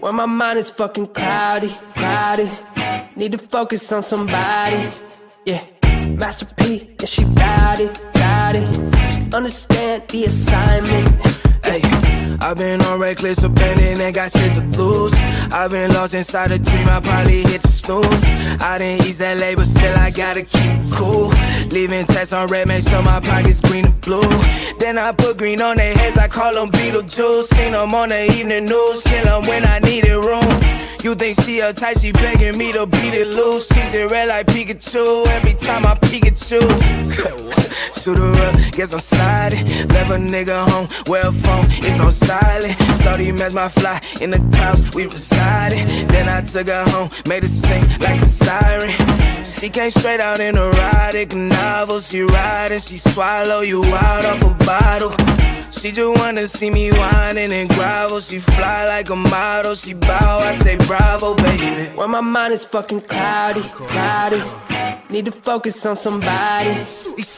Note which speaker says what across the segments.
Speaker 1: When my mind is fucking cloudy, cloudy. Need to focus on somebody. Yeah, Master P, yeah, she bout it, bout it. She understand the assignment.
Speaker 2: Hey, I've been on reckless abandon and got shit to lose. I've been lost inside a dream, I probably hit the snooze. I didn't ease that label, still I gotta keep it cool. Leaving text on red, make sure my pockets green and blue. Then I put green on their heads, I call them Beetlejuice. Seen them on the evening news, kill them when I needed room. You think she uptight, she begging me to beat it loose. She's in red like Pikachu, every time I Pikachu. Shoot her up, guess I'm sliding. Left a nigga home, well phone, it's on silent. Shorty mess my fly, in the clouds, we residing. Then I took her home, made her sing like a siren. She came straight out in erotic novel. She riding, she swallow you out of a bottle. She just wanna see me whining and grovel. She fly like a model, she bow, I say bravo, baby.
Speaker 1: When my mind is fucking cloudy, cloudy. Need to focus on somebody.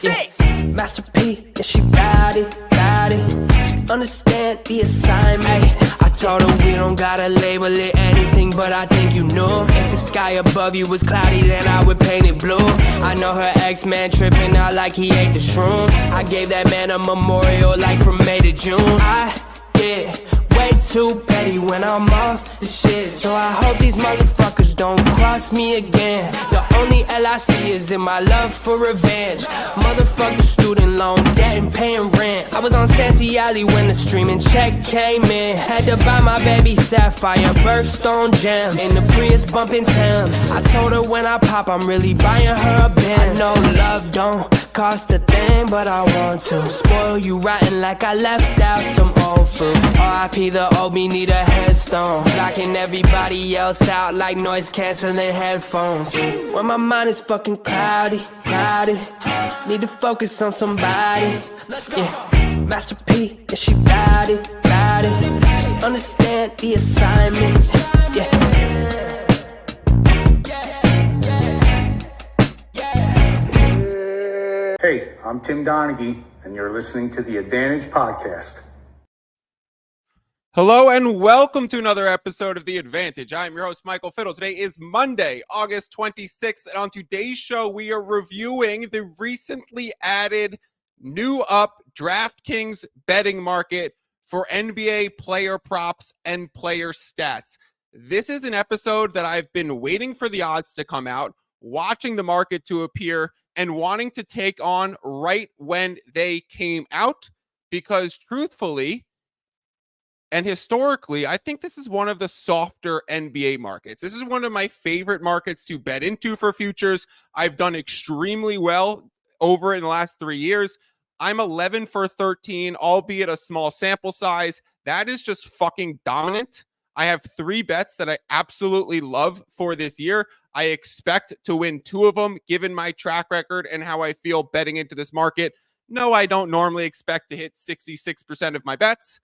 Speaker 1: Yeah. Master P, yeah, she bout it, bout it. She understand the assignment. I told her we don't gotta label it anything, but I think you know. If the sky above you was cloudy, then I would paint it blue. I know her ex-man tripping out like he ate the shrooms. I gave that man a memorial like from May to June. I get way too petty when I'm off the shit, so I hope these motherfuckers don't cross me again. The only L I see is in my love for revenge. Motherfucker student loan debt and paying rent. I was on Santee Alley when the streaming check came in. Had to buy my baby Sapphire birthstone gems in the Prius bumping Thames. I told her when I pop I'm really buying her a Benz. I know love don't cost a thing, but I want to spoil you rotten like I left out some old food. R.I.P. the OB, need a headstone. Blocking everybody else out like noise canceling headphones. When my mind is fucking cloudy, cloudy. Need to focus on somebody. Yeah, Master P, yeah, she bout it, bout it. She understand the assignment. Yeah.
Speaker 3: Hey, I'm Tim Donaghy, and you're listening to the Advantage Podcast.
Speaker 4: Hello and welcome to another episode of The Advantage. I'm your host, Michael Fiddle. Today is Monday, August 26th, and on today's show, we are reviewing the recently added new up DraftKings betting market for NBA player props and player stats. This is an episode that I've been waiting for the odds to come out, watching the market to appear, and wanting to take on right when they came out, because truthfully and historically, I think this is one of the softer NBA markets. This is one of my favorite markets to bet into for futures. I've done extremely well over in the last 3 years. I'm 11 for 13, albeit a small sample size. That is just fucking dominant. I have 3 bets that I absolutely love for this year. I expect to win 2 of them, given my track record and how I feel betting into this market. No, I don't normally expect to hit 66% of my bets,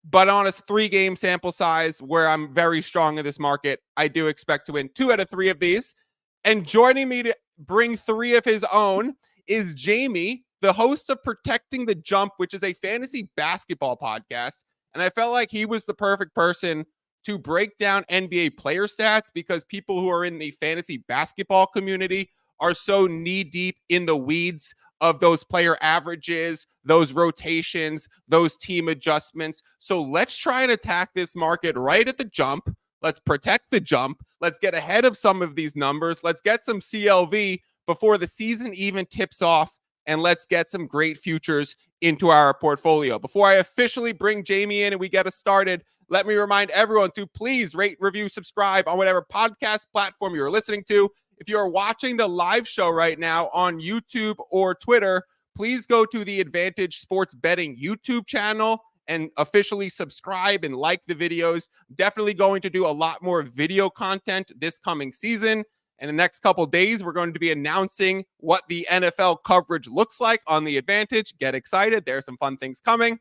Speaker 4: but on a 3-game sample size where I'm very strong in this market, I do expect to win 2 out of 3 of these. And joining me to bring 3 of his own is Jamie, the host of Protecting the Jump, which is a fantasy basketball podcast. And I felt like he was the perfect person to break down NBA player stats, because people who are in the fantasy basketball community are so knee-deep in the weeds of those player averages, those rotations, those team adjustments. So let's try and attack this market right at the jump. Let's protect the jump. Let's get ahead of some of these numbers. Let's get some CLV before the season even tips off, and let's get some great futures into our portfolio. Before I officially bring Jamie in and we get us started, let me remind everyone to please rate, review, subscribe on whatever podcast platform you're listening to. If you're watching the live show right now on YouTube or Twitter, please go to the Advantage Sports Betting YouTube channel and officially subscribe and like the videos. Definitely going to do a lot more video content this coming season. In the next couple days, we're going to be announcing what the NFL coverage looks like on the Advantage. Get excited. There's some fun things coming.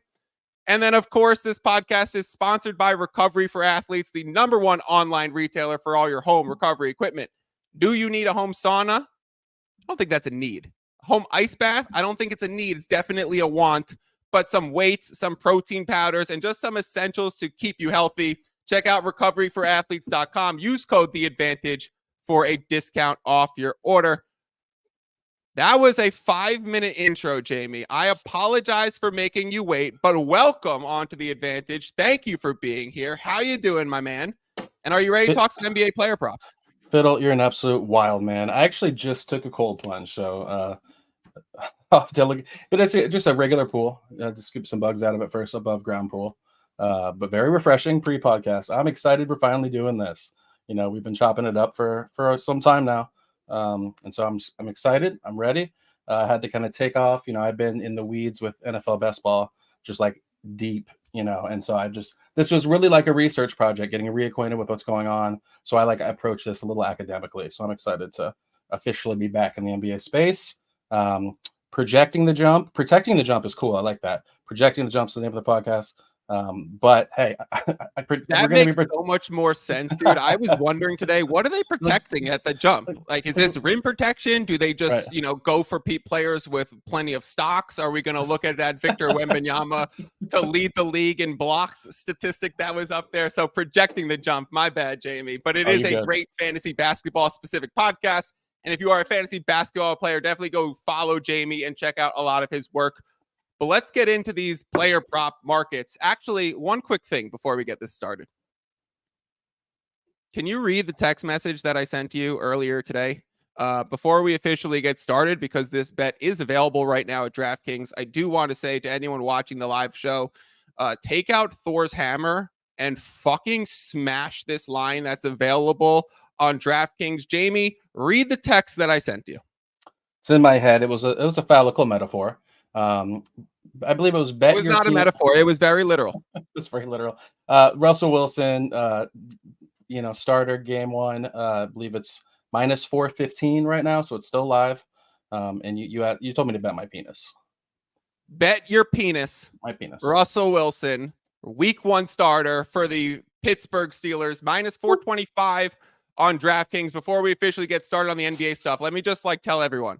Speaker 4: And then, of course, this podcast is sponsored by Recovery for Athletes, the #1 online retailer for all your home recovery equipment. Do you need a home sauna? I don't think that's a need. A home ice bath? I don't think it's a need. It's definitely a want. But some weights, some protein powders, and just some essentials to keep you healthy. Check out recoveryforathletes.com. Use code The Advantage for a discount off your order. That was a 5-minute intro, Jamie. I apologize for making you wait, but welcome onto The Advantage. Thank you for being here. How you doing, my man? And are you ready to talk some NBA player props?
Speaker 5: Fiddle, you're an absolute wild man. I actually just took a cold plunge, so off delicate, but it's just a regular pool. Just keep some bugs out of it first, above ground pool. But very refreshing pre-podcast. I'm excited we're finally doing this. You know, we've been chopping it up for some time now. And so I'm excited. I'm ready. I had to kind of take off. You know, I've been in the weeds with NFL best ball, just like deep, you know, and so this was really like a research project, getting reacquainted with what's going on. So I approach this a little academically. So I'm excited to officially be back in the NBA space. Protecting the jump is cool. I like that. Projecting the jump's the name of the podcast. But hey,
Speaker 4: that makes so much more sense, dude. I was wondering today, what are they protecting at the jump? Like, is this rim protection? Do they just, go for players with plenty of stocks? Are we going to look at that Victor Wembanyama to lead the league in blocks statistic that was up there? So projecting the jump, my bad, Jamie. But it is a great fantasy basketball specific podcast. And if you are a fantasy basketball player, definitely go follow Jamie and check out a lot of his work. But let's get into these player prop markets. Actually, one quick thing before we get this started. Can you read the text message that I sent to you earlier today? Before we officially get started, because this bet is available right now at DraftKings, I do want to say to anyone watching the live show, take out Thor's hammer and fucking smash this line that's available on DraftKings. Jamie, read the text that I sent you.
Speaker 5: It's in my head. It was a phallical metaphor. I believe it was bet.
Speaker 4: It was not a metaphor. It was very literal.
Speaker 5: It was very literal. Russell Wilson, starter game one. I believe it's minus 415 right now, so it's still live. And you told me to bet my penis.
Speaker 4: Bet your penis.
Speaker 5: My penis.
Speaker 4: Russell Wilson, week 1 starter for the Pittsburgh Steelers, minus 425 on DraftKings. Before we officially get started on the NBA stuff, let me just tell everyone.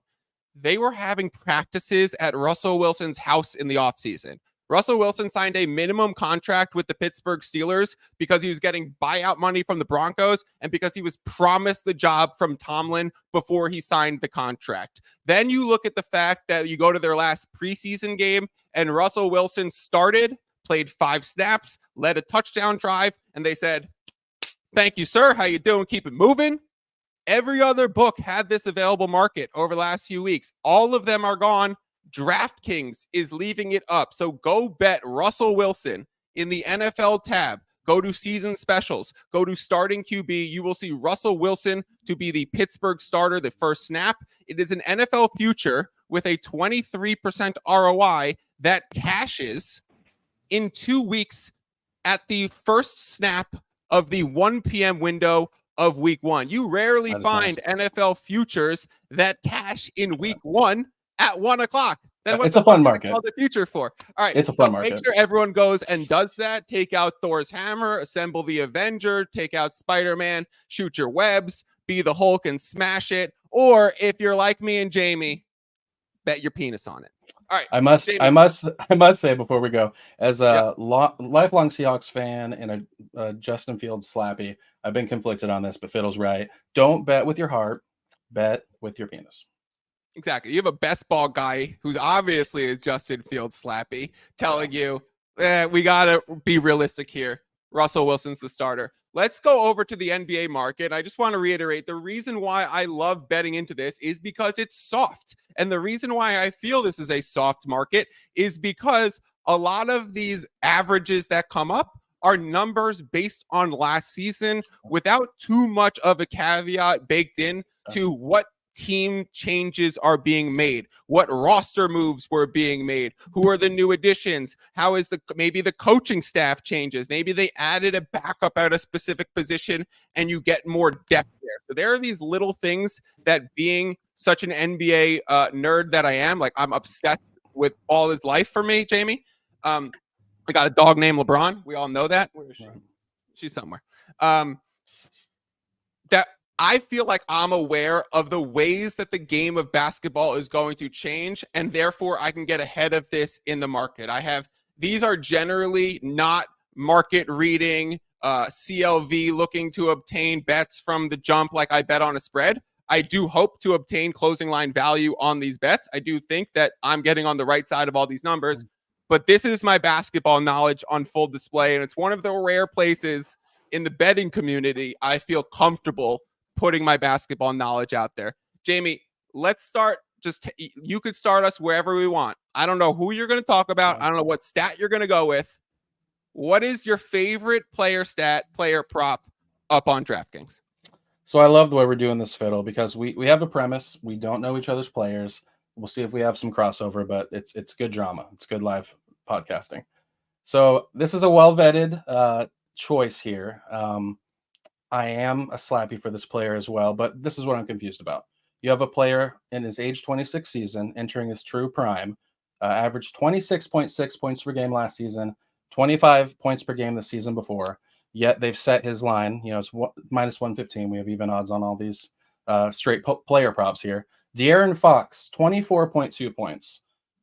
Speaker 4: They were having practices at Russell Wilson's house in the offseason. Russell Wilson signed a minimum contract with the Pittsburgh Steelers because he was getting buyout money from the Broncos and because he was promised the job from Tomlin before he signed the contract. Then you look at the fact that you go to their last preseason game and Russell Wilson started, played 5 snaps, led a touchdown drive, and they said, "Thank you, sir. How you doing? Keep it moving." Every other book had this available market over the last few weeks. All of them are gone. DraftKings is leaving it up. So go bet Russell Wilson in the NFL tab. Go to season specials. Go to starting QB. You will see Russell Wilson to be the Pittsburgh starter, the first snap. It is an NFL future with a 23% ROI that cashes in 2 weeks at the first snap of the 1 p.m. window of week 1. You rarely find NFL futures that cash in week 1 at 1 o'clock. Then
Speaker 5: it's a fun market.
Speaker 4: The future for. All right,
Speaker 5: it's a fun market.
Speaker 4: Make sure everyone goes and does that. Take out Thor's hammer, assemble the Avenger, take out Spider-Man, shoot your webs, be the Hulk and smash it. Or if you're like me and Jamie, bet your penis on it. All right.
Speaker 5: I must say before we go, as a lifelong Seahawks fan and a Justin Fields slappy, I've been conflicted on this, but Fiddle's right. Don't bet with your heart, bet with your penis.
Speaker 4: Exactly. You have a best ball guy who's obviously a Justin Fields slappy telling you, we got to be realistic here. Russell Wilson's the starter. Let's go over to the NBA market. I just want to reiterate the reason why I love betting into this is because it's soft. And the reason why I feel this is a soft market is because a lot of these averages that come up are numbers based on last season without too much of a caveat baked in to what team changes are being made, what roster moves were being made, who are the new additions, how is maybe the coaching staff changes, maybe they added a backup at a specific position and you get more depth there. So there are these little things that, being such an NBA nerd that I am, I'm obsessed with all his life for me, Jamie. I got a dog named LeBron. We all know that. Where is she? She's somewhere. That I feel like I'm aware of the ways that the game of basketball is going to change, and therefore I can get ahead of this in the market. These are generally not market reading, CLV looking to obtain bets from the jump like I bet on a spread. I do hope to obtain closing line value on these bets. I do think that I'm getting on the right side of all these numbers, but this is my basketball knowledge on full display, and it's one of the rare places in the betting community I feel comfortable putting my basketball knowledge out there. Jamie, let's start. You could start us wherever we want. I don't know who you're going to talk about. I don't know what stat you're going to go with. What is your favorite player stat, player prop up on DraftKings?
Speaker 5: So I love the way we're doing this, Fiddle, because we have a premise. We don't know each other's players. We'll see if we have some crossover, but it's good drama. It's good live podcasting. So this is a well-vetted choice here. I am a slappy for this player as well, but this is what I'm confused about. You have a player in his age 26 season entering his true prime, averaged 26.6 points per game last season, 25 points per game the season before. Yet they've set his line. It's minus 115. We have even odds on all these straight player props here. De'Aaron Fox, 24.2 points.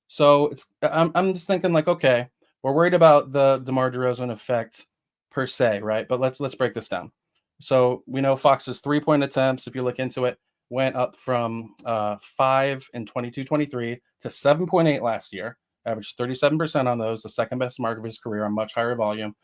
Speaker 5: So I'm just thinking like, okay, we're worried about the DeMar DeRozan effect per se, right? But let's break this down. So we know Fox's 3-point attempts, if you look into it, went up from 5 in 22-23 to 7.8 last year. Averaged 37% on those, the second best mark of his career on much higher volume.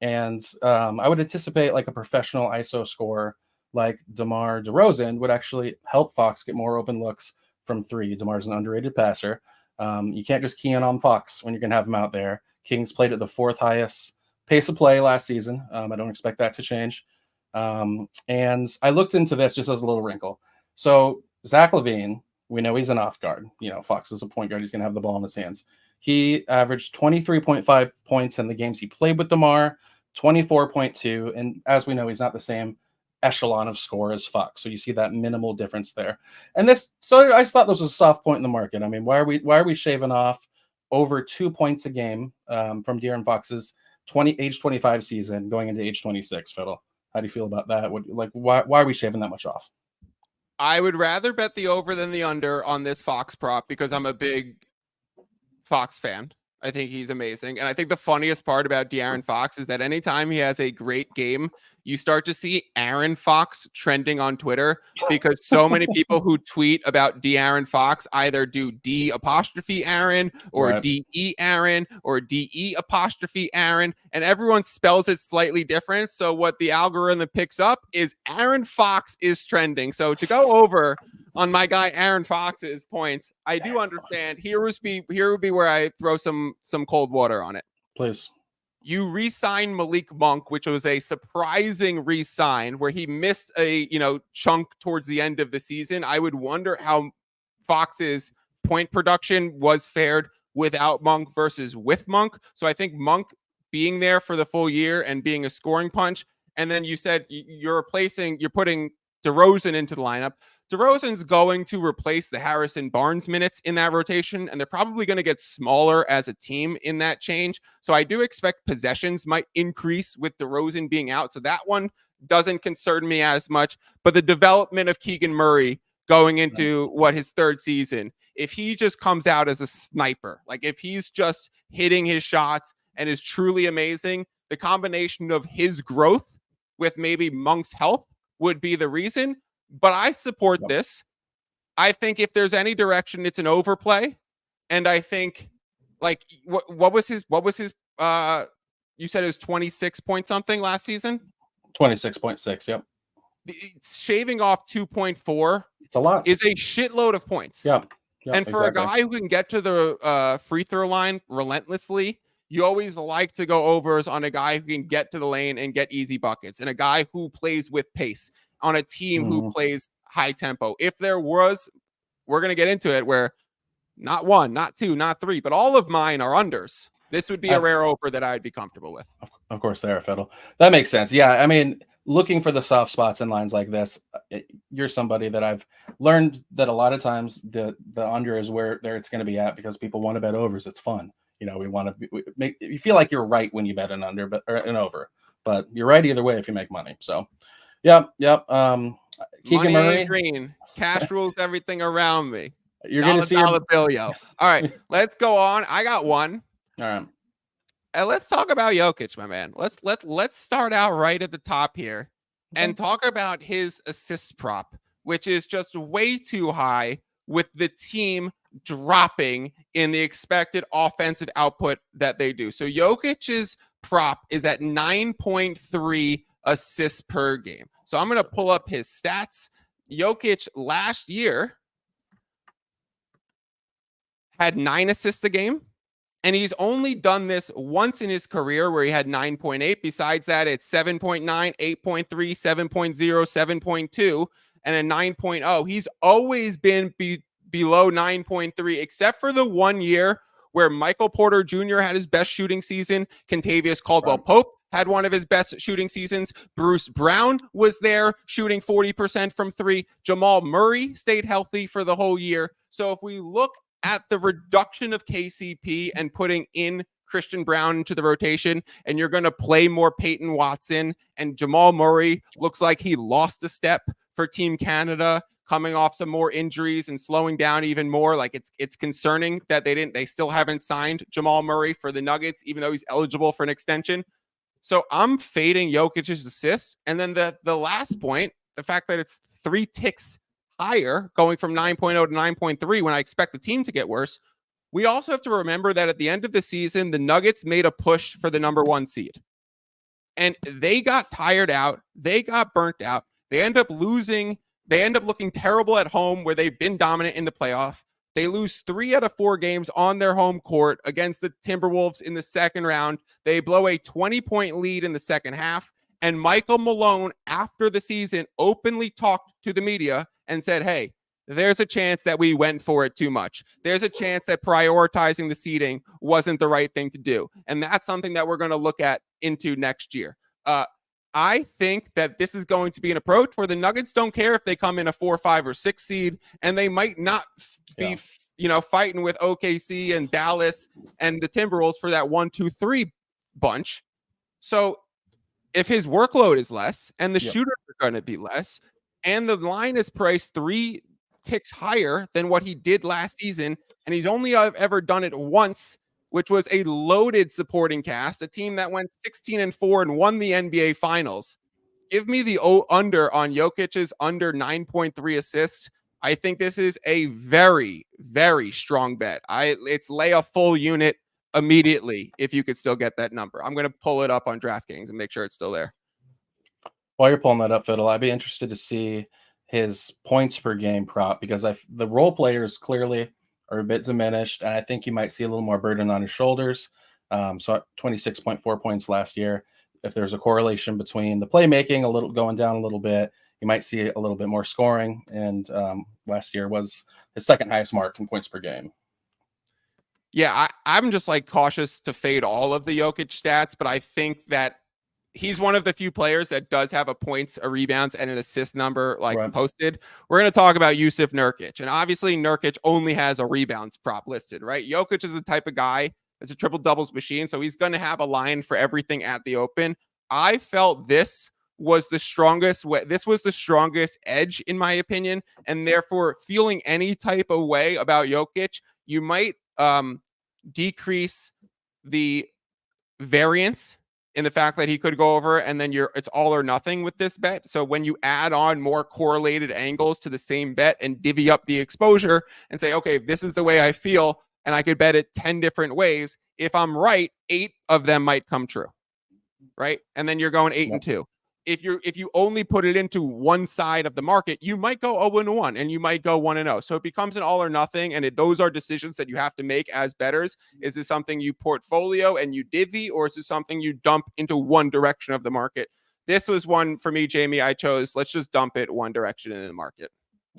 Speaker 5: And I would anticipate like a professional ISO scorer like DeMar DeRozan would actually help Fox get more open looks from three. DeMar's an underrated passer. You can't just key in on Fox when you're going to have him out there. Kings played at the 4th highest pace of play last season. I don't expect that to change. And I looked into this just as a little wrinkle. So Zach LaVine, we know he's an off guard. Fox is a point guard. He's going to have the ball in his hands. He averaged 23.5 points in the games he played with DeMar, 24.2. And as we know, he's not the same echelon of score as Fox. So you see that minimal difference there. And so I just thought this was a soft point in the market. I mean, why are we shaving off over 2 points a game from De'Aaron Fox's age 25 season going into age 26, Fiddle? How do you feel about that? Why are we shaving that much off?
Speaker 4: I would rather bet the over than the under on this Fox prop because I'm a big Fox fan. I think he's amazing. And I think the funniest part about De'Aaron Fox is that anytime he has a great game, you start to see Aaron Fox trending on Twitter because so many people who tweet about De'Aaron Fox either do D''Aaron or
Speaker 5: Right.
Speaker 4: DE Aaron or DE''Aaron. And everyone spells it slightly different. So what the algorithm picks up is Aaron Fox is trending. So to go over on my guy Aaron Fox's points, I do understand. Here would be where I throw some cold water on it.
Speaker 5: Please.
Speaker 4: You re-sign Malik Monk, which was a surprising re-sign where he missed a chunk towards the end of the season. I would wonder how Fox's point production was fared without Monk versus with Monk. So I think Monk being there for the full year and being a scoring punch. And then you said you're putting DeRozan into the lineup. DeRozan's going to replace the Harrison Barnes minutes in that rotation, and they're probably going to get smaller as a team in that change. So I do expect possessions might increase with DeRozan being out. So that one doesn't concern me as much. But the development of Keegan Murray going into his 3rd season, if he just comes out as a sniper, like if he's just hitting his shots and is truly amazing, the combination of his growth with maybe Monk's health would be the reason. But I support this. I think if there's any direction, it's an overplay. And I think what was his you said it was 26 point something last season?
Speaker 5: 26.6, yep.
Speaker 4: Shaving off 2.4.
Speaker 5: It's a lot.
Speaker 4: Is a shitload of points.
Speaker 5: Yeah.
Speaker 4: And for a guy who can get to the free throw line relentlessly, you always like to go overs on a guy who can get to the lane and get easy buckets and a guy who plays with pace on a team who plays high tempo. If there was, we're going to get into it where not 1, not 2, not 3, but all of mine are unders. This would be a rare over that I'd be comfortable with.
Speaker 5: Of course, there, Fiddle. That makes sense. Yeah, I mean, looking for the soft spots in lines like this, you're somebody that I've learned that a lot of times the under is where it's going to be at because people want to bet overs. It's fun. You feel like you're right when you bet an under, or an over, but you're right either way if you make money. So, yep. Keegan Murray,
Speaker 4: green, cash rules everything around me.
Speaker 5: You're going to see
Speaker 4: dollar bill, yo. All right, let's go on. I got one.
Speaker 5: All right.
Speaker 4: let's talk about Jokic, my man. Let's start out right at the top here and talk about his assist prop, which is just way too high with the team dropping in the expected offensive output that they do. So Jokic's prop is at 9.3 assists per game. So I'm going to pull up his stats. Jokic last year had 9 assists a game. And he's only done this once in his career where he had 9.8. Besides that, it's 7.9, 8.3, 7.0, 7.2, and a 9.0. He's always been below 9.3, except for the 1 year where Michael Porter Jr. had his best shooting season. Kentavious Caldwell-Pope had one of his best shooting seasons. Bruce Brown was there shooting 40% from 3. Jamal Murray stayed healthy for the whole year. So if we look at the reduction of KCP and putting in Christian Brown into the rotation, and you're going to play more Peyton Watson, and Jamal Murray looks like he lost a step for Team Canada, coming off some more injuries and slowing down even more. Like it's concerning that they still haven't signed Jamal Murray for the Nuggets, even though he's eligible for an extension. So I'm fading Jokic's assists. And then the last point, the fact that it's 3 ticks higher, going from 9.0 to 9.3 when I expect the team to get worse. We also have to remember that at the end of the season, the Nuggets made a push for the number 1 seed. And they got tired out. They got burnt out. They end up losing. They end up looking terrible at home where they've been dominant in the playoff. They lose 3 out of 4 games on their home court against the Timberwolves in the second round. They blow a 20-point lead in the second half. And Michael Malone, after the season, openly talked to the media and said, hey, there's a chance that we went for it too much. There's a chance that prioritizing the seeding wasn't the right thing to do. And that's something that we're going to look at into next year. I think that this is going to be an approach where the Nuggets don't care if they come in a 4, 5, or 6 seed, and they might not be, fighting with OKC and Dallas and the Timberwolves for that 1, 2, 3 bunch. So if his workload is less and the shooters are going to be less, and the line is priced 3 ticks higher than what he did last season, and he's only ever done it once, which was a loaded supporting cast, a team that went 16-4 and won the NBA Finals. Give me the under on Jokic's under 9.3 assists. I think this is a very, very strong bet. It's lay a full unit immediately if you could still get that number. I'm going to pull it up on DraftKings and make sure it's still there.
Speaker 5: While you're pulling that up, Fiddle, I'd be interested to see his points per game prop, because the role players clearly are a bit diminished, and I think you might see a little more burden on his shoulders. So at 26.4 points last year, if there's a correlation between the playmaking a little going down a little bit, you might see a little bit more scoring. And last year was his second highest mark in points per game.
Speaker 4: Yeah, I'm just like cautious to fade all of the Jokic stats, but I think that he's one of the few players that does have a points, a rebounds, and an assist number posted. We're going to talk about Yusuf Nurkic, and obviously Nurkic only has a rebounds prop listed, right? Jokic is the type of guy that's a triple doubles machine, so he's going to have a line for everything at the open. I felt this was the strongest edge in my opinion, and therefore feeling any type of way about Jokic, you might decrease the variance in the fact that he could go over, and then it's all or nothing with this bet. So when you add on more correlated angles to the same bet and divvy up the exposure and say, okay, this is the way I feel, and I could bet it 10 different ways. If I'm right, 8 of them might come true, right? And then you're going 8 and 2. If you only put it into one side of the market, you might go 0-1 and you might go 1-0. So it becomes an all or nothing. And those are decisions that you have to make as bettors. Is this something you portfolio and you divvy, or is this something you dump into one direction of the market? This was one for me, Jamie. I chose, let's just dump it one direction in the market.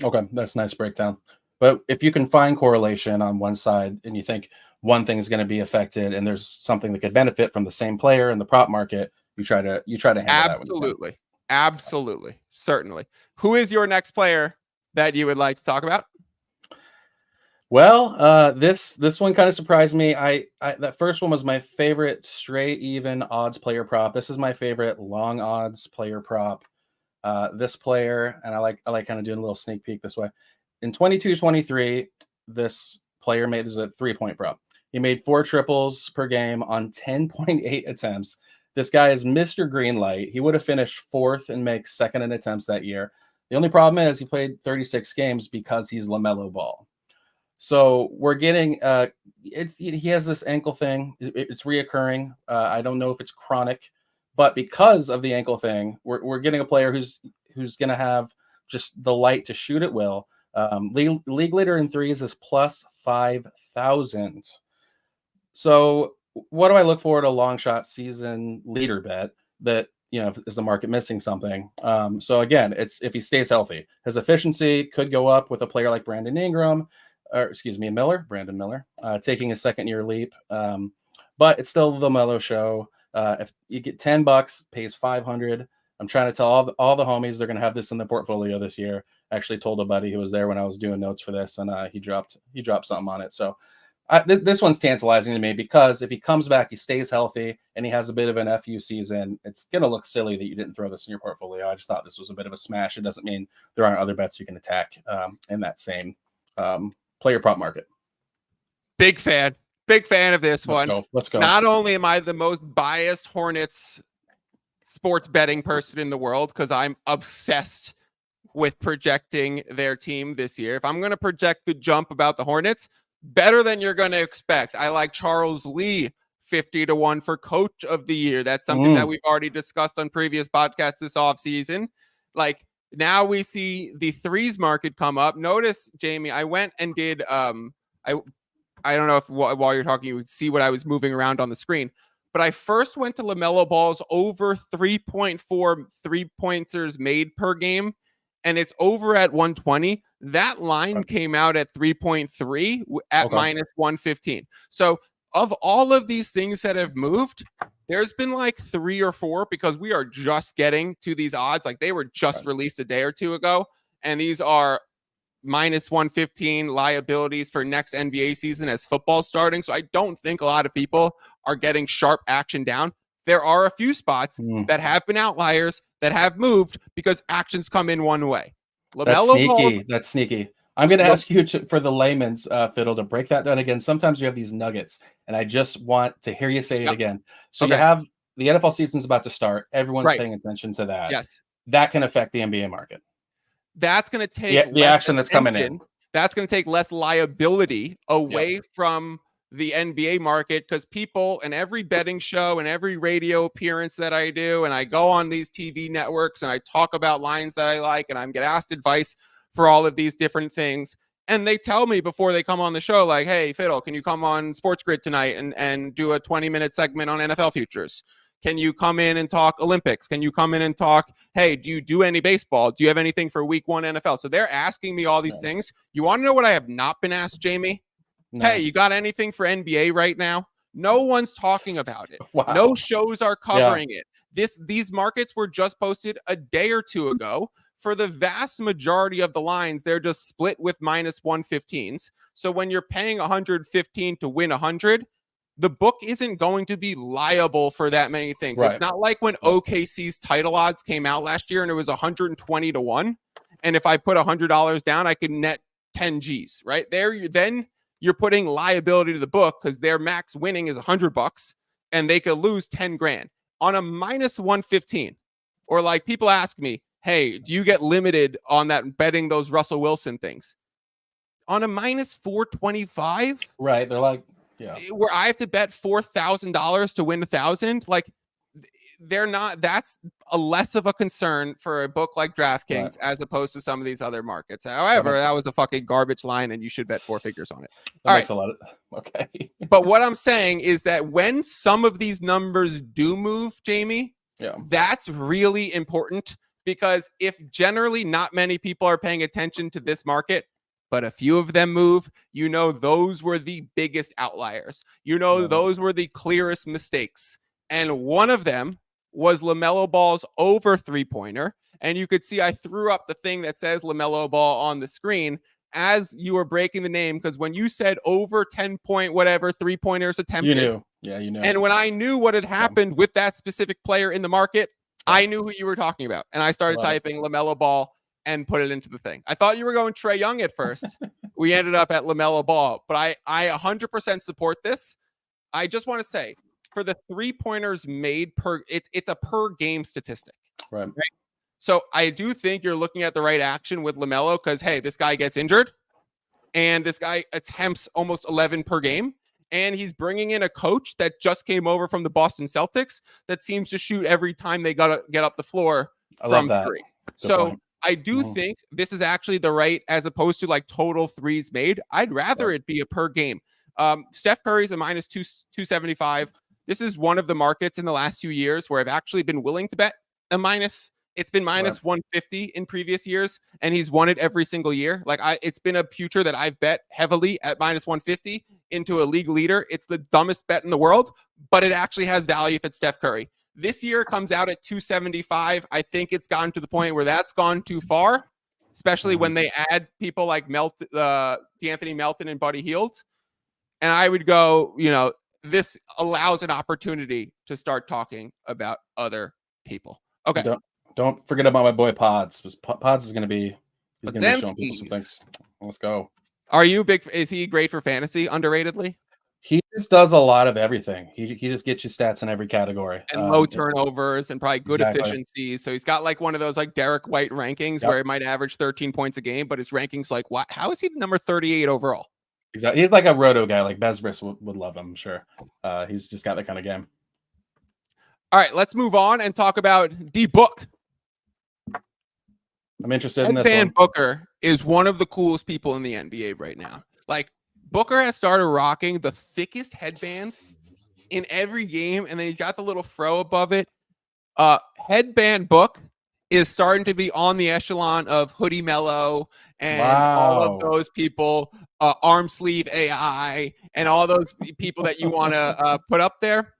Speaker 5: Okay, that's a nice breakdown. But if you can find correlation on one side and you think one thing is going to be affected and there's something that could benefit from the same player in the prop market, you try to handle that.
Speaker 4: Absolutely. Certainly. Who is your next player that you would like to talk about?
Speaker 5: Well, this one kind of surprised me. I that first one was my favorite straight even odds player prop. This is my favorite long odds player prop. This player, and I like kind of doing a little sneak peek this way. In 22-23, this player made this a 3-point prop. He made 4 triples per game on 10.8 attempts. This guy is Mr. Greenlight. He would have finished 4th and makes 2nd in attempts that year. The only problem is he played 36 games because he's LaMelo Ball. So we're getting he has this ankle thing. It's reoccurring. I don't know if it's chronic, but because of the ankle thing, we're getting a player who's going to have just the light to shoot at will. League leader in threes is plus 5,000. So what do I look for at a long shot season leader bet that, is the market missing something? So again, it's if he stays healthy, his efficiency could go up with a player like Brandon Miller, taking a second-year leap. But it's still the LaMelo show. If you get $10, pays $500. I'm trying to tell all the homies they're going to have this in the portfolio this year. I actually told a buddy who was there when I was doing notes for this, and he dropped something on it. So this one's tantalizing to me because if he comes back, he stays healthy, and he has a bit of an FU season, it's going to look silly that you didn't throw this in your portfolio. I just thought this was a bit of a smash. It doesn't mean there aren't other bets you can attack in that same player prop market.
Speaker 4: Big fan of this one.
Speaker 5: Let's go.
Speaker 4: Not only am I the most biased Hornets sports betting person in the world, because I'm obsessed with projecting their team this year. If I'm going to project the jump about the Hornets, better than you're going to expect. I like Charles Lee 50-1 for coach of the year. That's something that we've already discussed on previous podcasts this offseason. Like, now we see the threes market come up. Notice, Jamie, I went and did I don't know if while you're talking you would see what I was moving around on the screen, but I first went to LaMelo Ball's over 3.4 3-pointers made per game, and it's over at 120. That line came out at 3.3 at minus 115. So of all of these things that have moved, there's been like 3 or 4, because we are just getting to these odds. Like, they were just released a day or two ago, and these are minus 115 liabilities for next NBA season as football starting. So I don't think a lot of people are getting sharp action down. There are a few spots that have been outliers that have moved because actions come in one way.
Speaker 5: That's sneaky. I'm going to ask you for the layman's fiddle to break that down again. Sometimes you have these nuggets, and I just want to hear you say it again. So you have the NFL season's about to start. Everyone's paying attention to that.
Speaker 4: Yes.
Speaker 5: That can affect the NBA market.
Speaker 4: That's going to take
Speaker 5: the action that's coming in.
Speaker 4: That's going to take less liability away from the NBA market, because people and every betting show and every radio appearance that I do, and I go on these TV networks and I talk about lines that I like, and I get asked advice for all of these different things. And they tell me before they come on the show, like, hey, Fiddle, can you come on Sports Grid tonight and do a 20-minute segment on NFL futures? Can you come in and talk Olympics? Can you come in and talk, hey, do you do any baseball? Do you have anything for week 1 NFL? So they're asking me all these things. You want to know what I have not been asked, Jamie? No. Hey, you got anything for NBA right now? No one's talking about it.
Speaker 5: Wow.
Speaker 4: No shows are covering it. These markets were just posted a day or two ago. For the vast majority of the lines, they're just split with minus 115s. So when you're paying 115 to win 100, the book isn't going to be liable for that many things. Right. It's not like when OKC's title odds came out last year and it was 120-1. And if I put $100 down, I could net 10 G's, right? Then you're putting liability to the book because their max winning is $100 and they could lose 10 grand on a minus 115. Or like people ask me, hey, do you get limited on that betting those Russell Wilson things? On a minus 425?
Speaker 5: Right. They're like,
Speaker 4: where I have to bet $4,000 to win 1,000, like they're not. That's a less of a concern for a book like DraftKings as opposed to some of these other markets. However, that was a fucking garbage line, and you should bet 4 figures on it.
Speaker 5: That makes a lot of okay.
Speaker 4: But what I'm saying is that when some of these numbers do move, Jamie, that's really important, because if generally not many people are paying attention to this market, but a few of them move, those were the biggest outliers. Those were the clearest mistakes. And one of them was LaMelo Ball's over 3-pointer. And you could see I threw up the thing that says LaMelo Ball on the screen as you were breaking the name, because when you said over 10-point whatever 3-pointers attempted,
Speaker 5: you knew. Yeah, you knew.
Speaker 4: And when I knew what had happened with that specific player in the market, I knew who you were talking about. And I started typing LaMelo Ball and put it into the thing. I thought you were going Trae Young at first, we ended up at LaMelo Ball. But I 100% support this. I just want to say, for the 3-pointers made it's a per game statistic.
Speaker 5: Right.
Speaker 4: So I do think you're looking at the right action with LaMelo because, hey, this guy gets injured and this guy attempts almost 11 per game. And he's bringing in a coach that just came over from the Boston Celtics that seems to shoot every time they got to get up the floor from three. So I do think this is actually the right, as opposed to like total threes made. I'd rather it be a per game. Steph Curry's a minus 275. This is one of the markets in the last few years where I've actually been willing to bet a minus. It's been minus 150 in previous years, and he's won it every single year. Like it's been a future that I've bet heavily at minus 150 into a league leader. It's the dumbest bet in the world, but it actually has value if it's Steph Curry. This year comes out at 275. I think it's gotten to the point where that's gone too far, especially when they add people like D'Anthony Melton and Buddy Hield. And I would go, this allows an opportunity to start talking about other people. Okay.
Speaker 5: Don't forget about my boy Pods. Pods is going to be showing people some things. Let's go.
Speaker 4: Are you is he great for fantasy, underratedly?
Speaker 5: He just does a lot of everything. He just gets you stats in every category.
Speaker 4: And low turnovers and probably good efficiency. So he's got like one of those like Derek White rankings where he might average 13 points a game, but his ranking's like, what? How is he number 38 overall?
Speaker 5: Exactly. He's like a roto guy. Like Bezbris would love him, I'm sure. He's just got that kind of game.
Speaker 4: All right, let's move on and talk about D-Book.
Speaker 5: I'm interested in this
Speaker 4: one. Booker is one of the coolest people in the NBA right now. Like, Booker has started rocking the thickest headband in every game, and then he's got the little fro above it. Headband Book is starting to be on the echelon of Hoodie Mellow and all of those people, Arm Sleeve AI, and all those people that you want to put up there.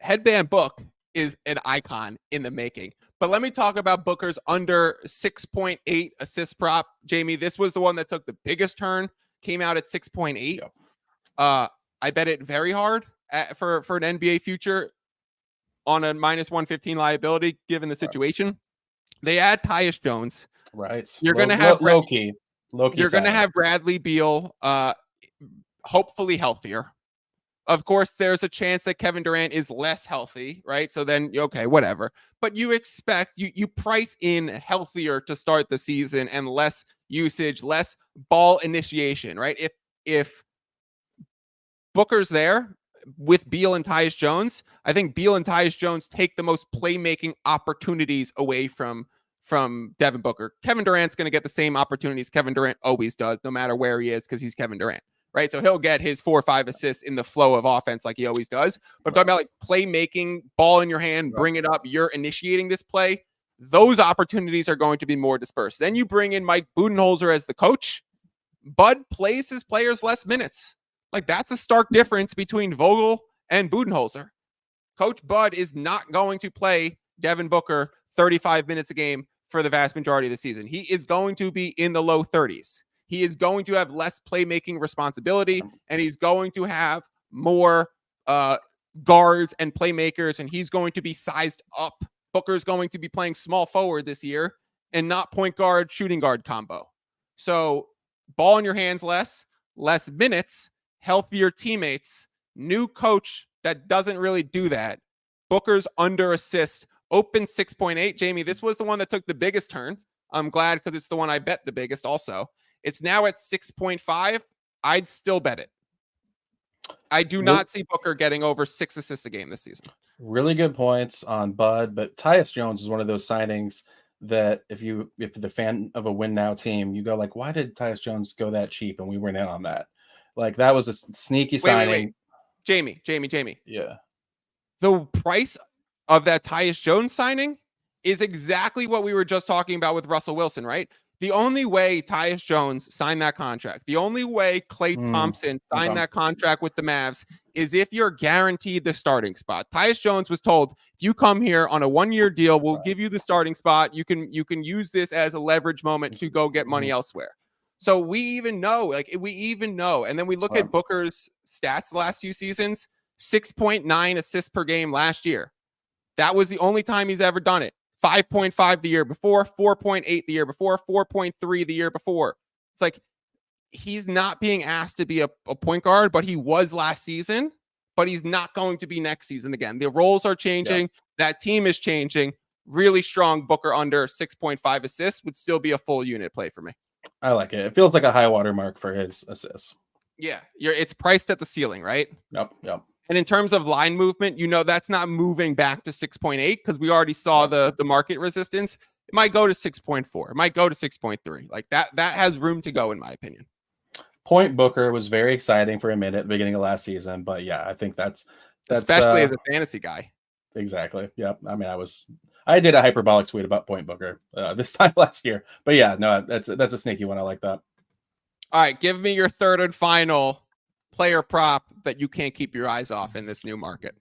Speaker 4: Headband Book is an icon in the making. But let me talk about Booker's under 6.8 assist prop. Jamie, this was the one that took the biggest turn, came out at 6.8. I bet it very hard for an NBA future on a minus 115 liability, given the situation. They add Tyus Jones.
Speaker 5: Right.
Speaker 4: You're going to have
Speaker 5: Low-key.
Speaker 4: You're going to have Bradley Beal, hopefully healthier. Of course, there's a chance that Kevin Durant is less healthy, right? So then, okay, whatever. But you expect, you price in healthier to start the season and less usage, less ball initiation, right? If Booker's there with Beal and Tyus Jones, I think Beal and Tyus Jones take the most playmaking opportunities away from Devin Booker. Kevin Durant's going to get the same opportunities Kevin Durant always does, no matter where he is, because he's Kevin Durant. Right. So he'll get his 4 or 5 assists in the flow of offense like he always does. But I'm talking about like playmaking, ball in your hand, bring it up. You're initiating this play. Those opportunities are going to be more dispersed. Then you bring in Mike Budenholzer as the coach. Bud plays his players less minutes. Like that's a stark difference between Vogel and Budenholzer. Coach Bud is not going to play Devin Booker 35 minutes a game for the vast majority of the season. He is going to be in the low 30s. He is going to have less playmaking responsibility, and he's going to have more guards and playmakers, and he's going to be sized up. Booker's going to be playing small forward this year and not point guard, shooting guard combo. So ball in your hands less minutes, healthier teammates, new coach that doesn't really do that. Booker's under assist, open 6.8. Jamie, this was the one that took the biggest turn. I'm glad because it's the one I bet the biggest also. It's now at 6.5. I'd still bet it. I do not see Booker getting over 6 assists a game this season.
Speaker 5: Really good points on Bud, but Tyus Jones is one of those signings that if you're the fan of a win now team, you go like, why did Tyus Jones go that cheap? And we went in on that. Like that was a sneaky signing.
Speaker 4: Jamie.
Speaker 5: Yeah.
Speaker 4: The price of that Tyus Jones signing is exactly what we were just talking about with Russell Wilson, right? The only way Tyus Jones signed that contract, the only way Klay Thompson signed that contract with the Mavs is if you're guaranteed the starting spot. Tyus Jones was told, if you come here on a 1-year deal, we'll give you the starting spot. You can use this as a leverage moment to go get money elsewhere. So we even know. And then we look at Booker's stats the last few seasons, 6.9 assists per game last year. That was the only time he's ever done it. 5.5 the year before, 4.8 the year before, 4.3 the year before. It's like he's not being asked to be a point guard, but he was last season, but he's not going to be next season again. The roles are changing. That team is changing. Really strong Booker under 6.5 assists would still be a full unit play for me.
Speaker 5: I like it. It feels like a high water mark for his assists.
Speaker 4: Yeah, it's priced at the ceiling, right?
Speaker 5: Yep.
Speaker 4: And in terms of line movement, that's not moving back to 6.8 because we already saw the market resistance. It might go to 6.4. It might go to 6.3. Like that has room to go, in my opinion.
Speaker 5: Point Booker was very exciting for a minute at the beginning of last season, but yeah, I think that's
Speaker 4: especially as a fantasy guy.
Speaker 5: Exactly. Yep. I mean, I did a hyperbolic tweet about Point Booker this time last year, but yeah, no, that's a sneaky one. I like that.
Speaker 4: All right, give me your third and final player prop that you can't keep your eyes off in this new market.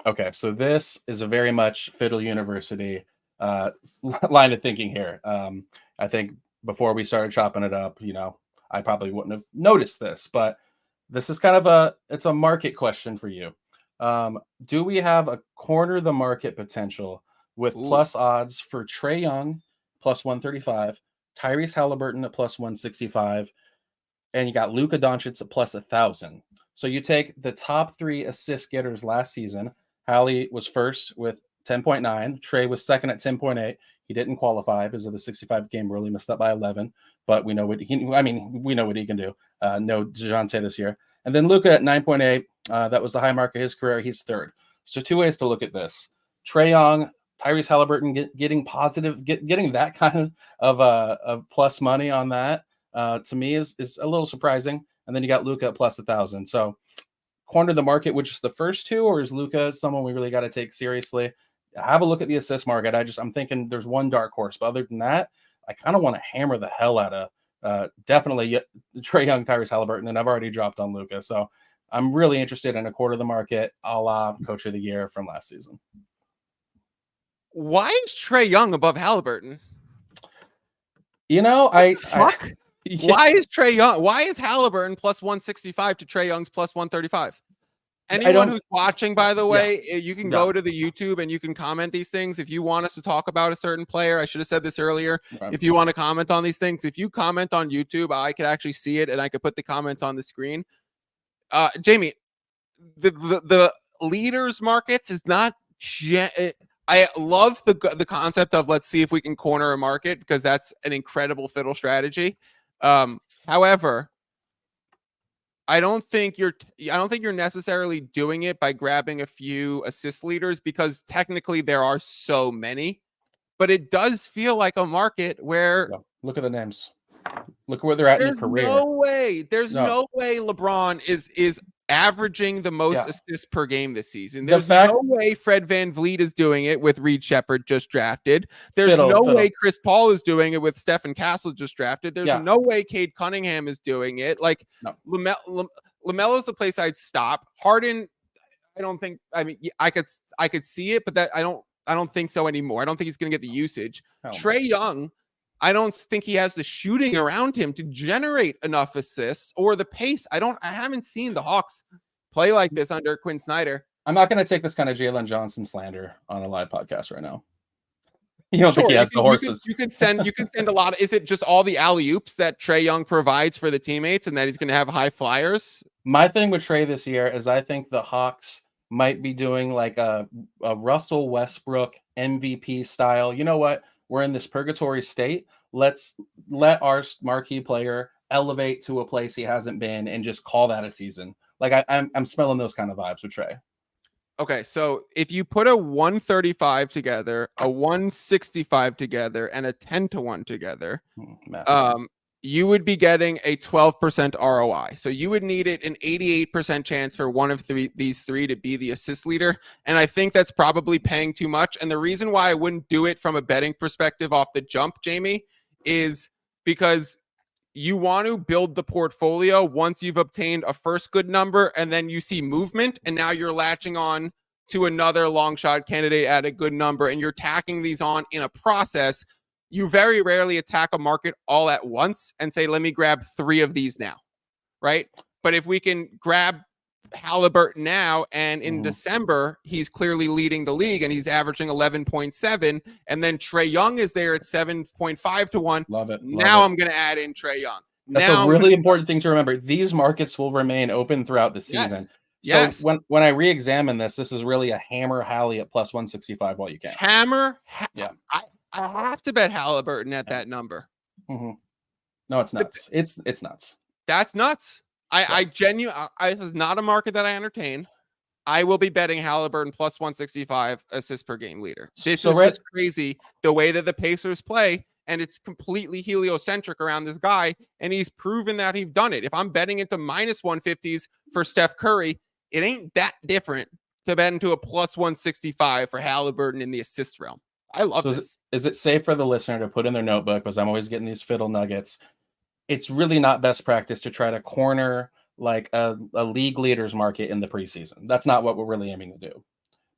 Speaker 5: Okay, so this is a very much Fiddle University line of thinking here. I think before we started chopping it up, I probably wouldn't have noticed this, but this is kind of it's a market question for you. Do we have a corner the market potential with plus odds for Trae Young plus 135, Tyrese Halliburton at plus 165, and you got Luka Doncic at plus 1,000? So you take the top 3 assist getters last season. Hallie was first with 10.9. Trae was second at 10.8. He didn't qualify because of the 65 game rule. He missed up by 11, but we know what he can do. No DeJounte this year. And then Luka at 9.8. That was the high mark of his career. He's third. So 2 ways to look at this. Trae Young, Tyrese Halliburton getting that kind of plus money on that, to me is a little surprising. And then you got Luka at plus 1,000. So corner the market with just the first 2, or is Luka someone we really got to take seriously? Have a look at the assist market. I'm thinking there's one dark horse, but other than that, I kind of want to hammer the hell out of definitely Trae Young, Tyrese Halliburton, and I've already dropped on Luka. So I'm really interested in a quarter of the market, a la Coach of the Year from last season.
Speaker 4: Why is Trae Young above Halliburton?
Speaker 5: Why
Speaker 4: is Trae Young? Why is Halliburton plus 165 to Trae Young's plus 135? Anyone who's watching, by the way, you can go to the YouTube and you can comment these things. If you want us to talk about a certain player, I should have said this earlier. Okay. If you want to comment on these things, if you comment on YouTube, I could actually see it and I could put the comments on the screen. Jamie, the leaders markets is not. I love the concept of let's see if we can corner a market because that's an incredible fiddle strategy. However, I don't think you're necessarily doing it by grabbing a few assist leaders because technically there are so many, but it does feel like a market where
Speaker 5: look at the names. Look at where they're at in their career.
Speaker 4: There's no way LeBron is averaging the most assists per game this season. There's no way Fred VanVleet is doing it with Reed Shepherd just drafted. There's no way Chris Paul is doing it with Stephen Castle just drafted. There's no way Cade Cunningham is doing it. Like LaMelo's the place I'd stop. Harden, I don't think. I mean, I could see it, but that I don't think so anymore. I don't think he's going to get the usage. Trae Young, I don't think he has the shooting around him to generate enough assists or the pace. I haven't seen the Hawks play like this under Quinn Snyder.
Speaker 5: I'm not going to take this kind of Jalen Johnson slander on a live podcast right now. You don't think he has the horses?
Speaker 4: You can send a lot. Is it just all the alley-oops that Trae Young provides for the teammates and that he's going to have high flyers?
Speaker 5: My thing with Trae this year is I think the Hawks might be doing like a Russell Westbrook MVP style. You know what? We're in this purgatory state. Let's let our marquee player elevate to a place he hasn't been and just call that a season. Like I'm smelling those kind of vibes with Trae.
Speaker 4: Okay, so if you put a 135 together, a 165 together, and a 10-1 together, you would be getting a 12% ROI. So you would need it an 88% chance for one of these three to be the assist leader. And I think that's probably paying too much. And the reason why I wouldn't do it from a betting perspective off the jump, Jamie, is because you want to build the portfolio once you've obtained a first good number and then you see movement and now you're latching on to another long shot candidate at a good number and you're tacking these on in a process. You very rarely attack a market all at once and say, let me grab 3 of these now, right? But if we can grab Halliburton now and in December, he's clearly leading the league and he's averaging 11.7 and then Trae Young is there at 7.5 to 1.
Speaker 5: Love it.
Speaker 4: Now I'm going to add in Trae Young.
Speaker 5: That's a
Speaker 4: Now,
Speaker 5: really important thing to remember. These markets will remain open throughout the season.
Speaker 4: Yes.
Speaker 5: So when I re-examine this is really a hammer Hallie at plus 165 while you can.
Speaker 4: Yeah. I have to bet Halliburton at that number.
Speaker 5: Mm-hmm. No, it's nuts. It's nuts.
Speaker 4: That's nuts. I genuinely, this is not a market that I entertain. I will be betting Halliburton plus 165 assists per game leader. This is just crazy the way that the Pacers play, and it's completely heliocentric around this guy, and he's proven that he's done it. If I'm betting into minus 150s for Steph Curry, it ain't that different to bet into a plus 165 for Halliburton in the assist realm. I love this.
Speaker 5: Is it safe for the listener to put in their notebook, because I'm always getting these fiddle nuggets? It's really not best practice to try to corner like a league leaders market in the preseason. That's not what we're really aiming to do,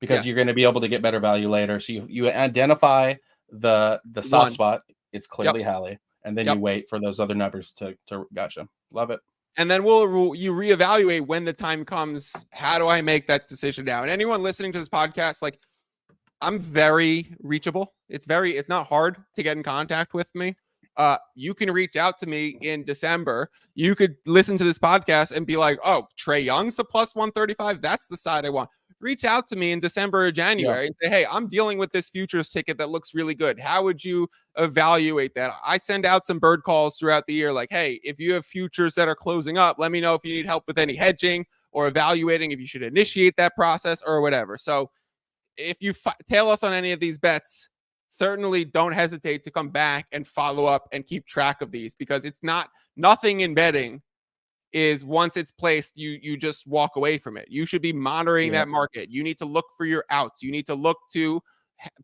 Speaker 5: because you're going to be able to get better value later. So you identify the soft spot. It's clearly Hallie, and then you wait for those other numbers to gotcha. Love it.
Speaker 4: And then you reevaluate when the time comes. How do I make that decision now? And anyone listening to this podcast, like, I'm very reachable. It's not hard to get in contact with me. You can reach out to me in December. You could listen to this podcast and be like, oh, Trae Young's the plus 135. That's the side I want. Reach out to me in December or January and say, hey, I'm dealing with this futures ticket that looks really good. How would you evaluate that? I send out some bird calls throughout the year. Like, hey, if you have futures that are closing up, let me know if you need help with any hedging or evaluating if you should initiate that process or whatever. So if you tail us on any of these bets, certainly don't hesitate to come back and follow up and keep track of these, because it's nothing in betting is once it's placed, you just walk away from it. You should be monitoring that market. You need to look for your outs. You need to look to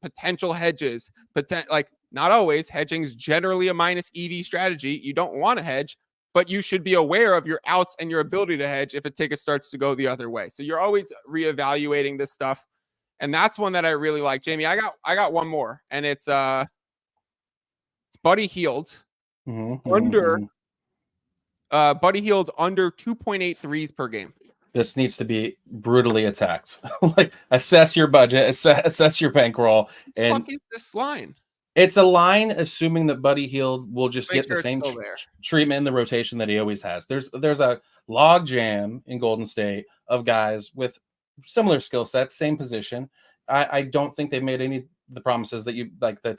Speaker 4: potential hedges. Like, not always. Hedging is generally a minus EV strategy. You don't want to hedge, but you should be aware of your outs and your ability to hedge if a ticket starts to go the other way. So you're always reevaluating this stuff. And that's one that I really like. Jamie, I got one more, and it's Buddy Hield under Buddy Hield under 2.8 threes per game.
Speaker 5: This needs to be brutally attacked. Like, assess your budget, assess your bankroll. And
Speaker 4: fuck is this line?
Speaker 5: It's a line assuming that Buddy Hield will just get the same treatment in the rotation that he always has. There's a log jam in Golden State of guys with similar skill sets, same position. I don't think they've made any of the promises that you like the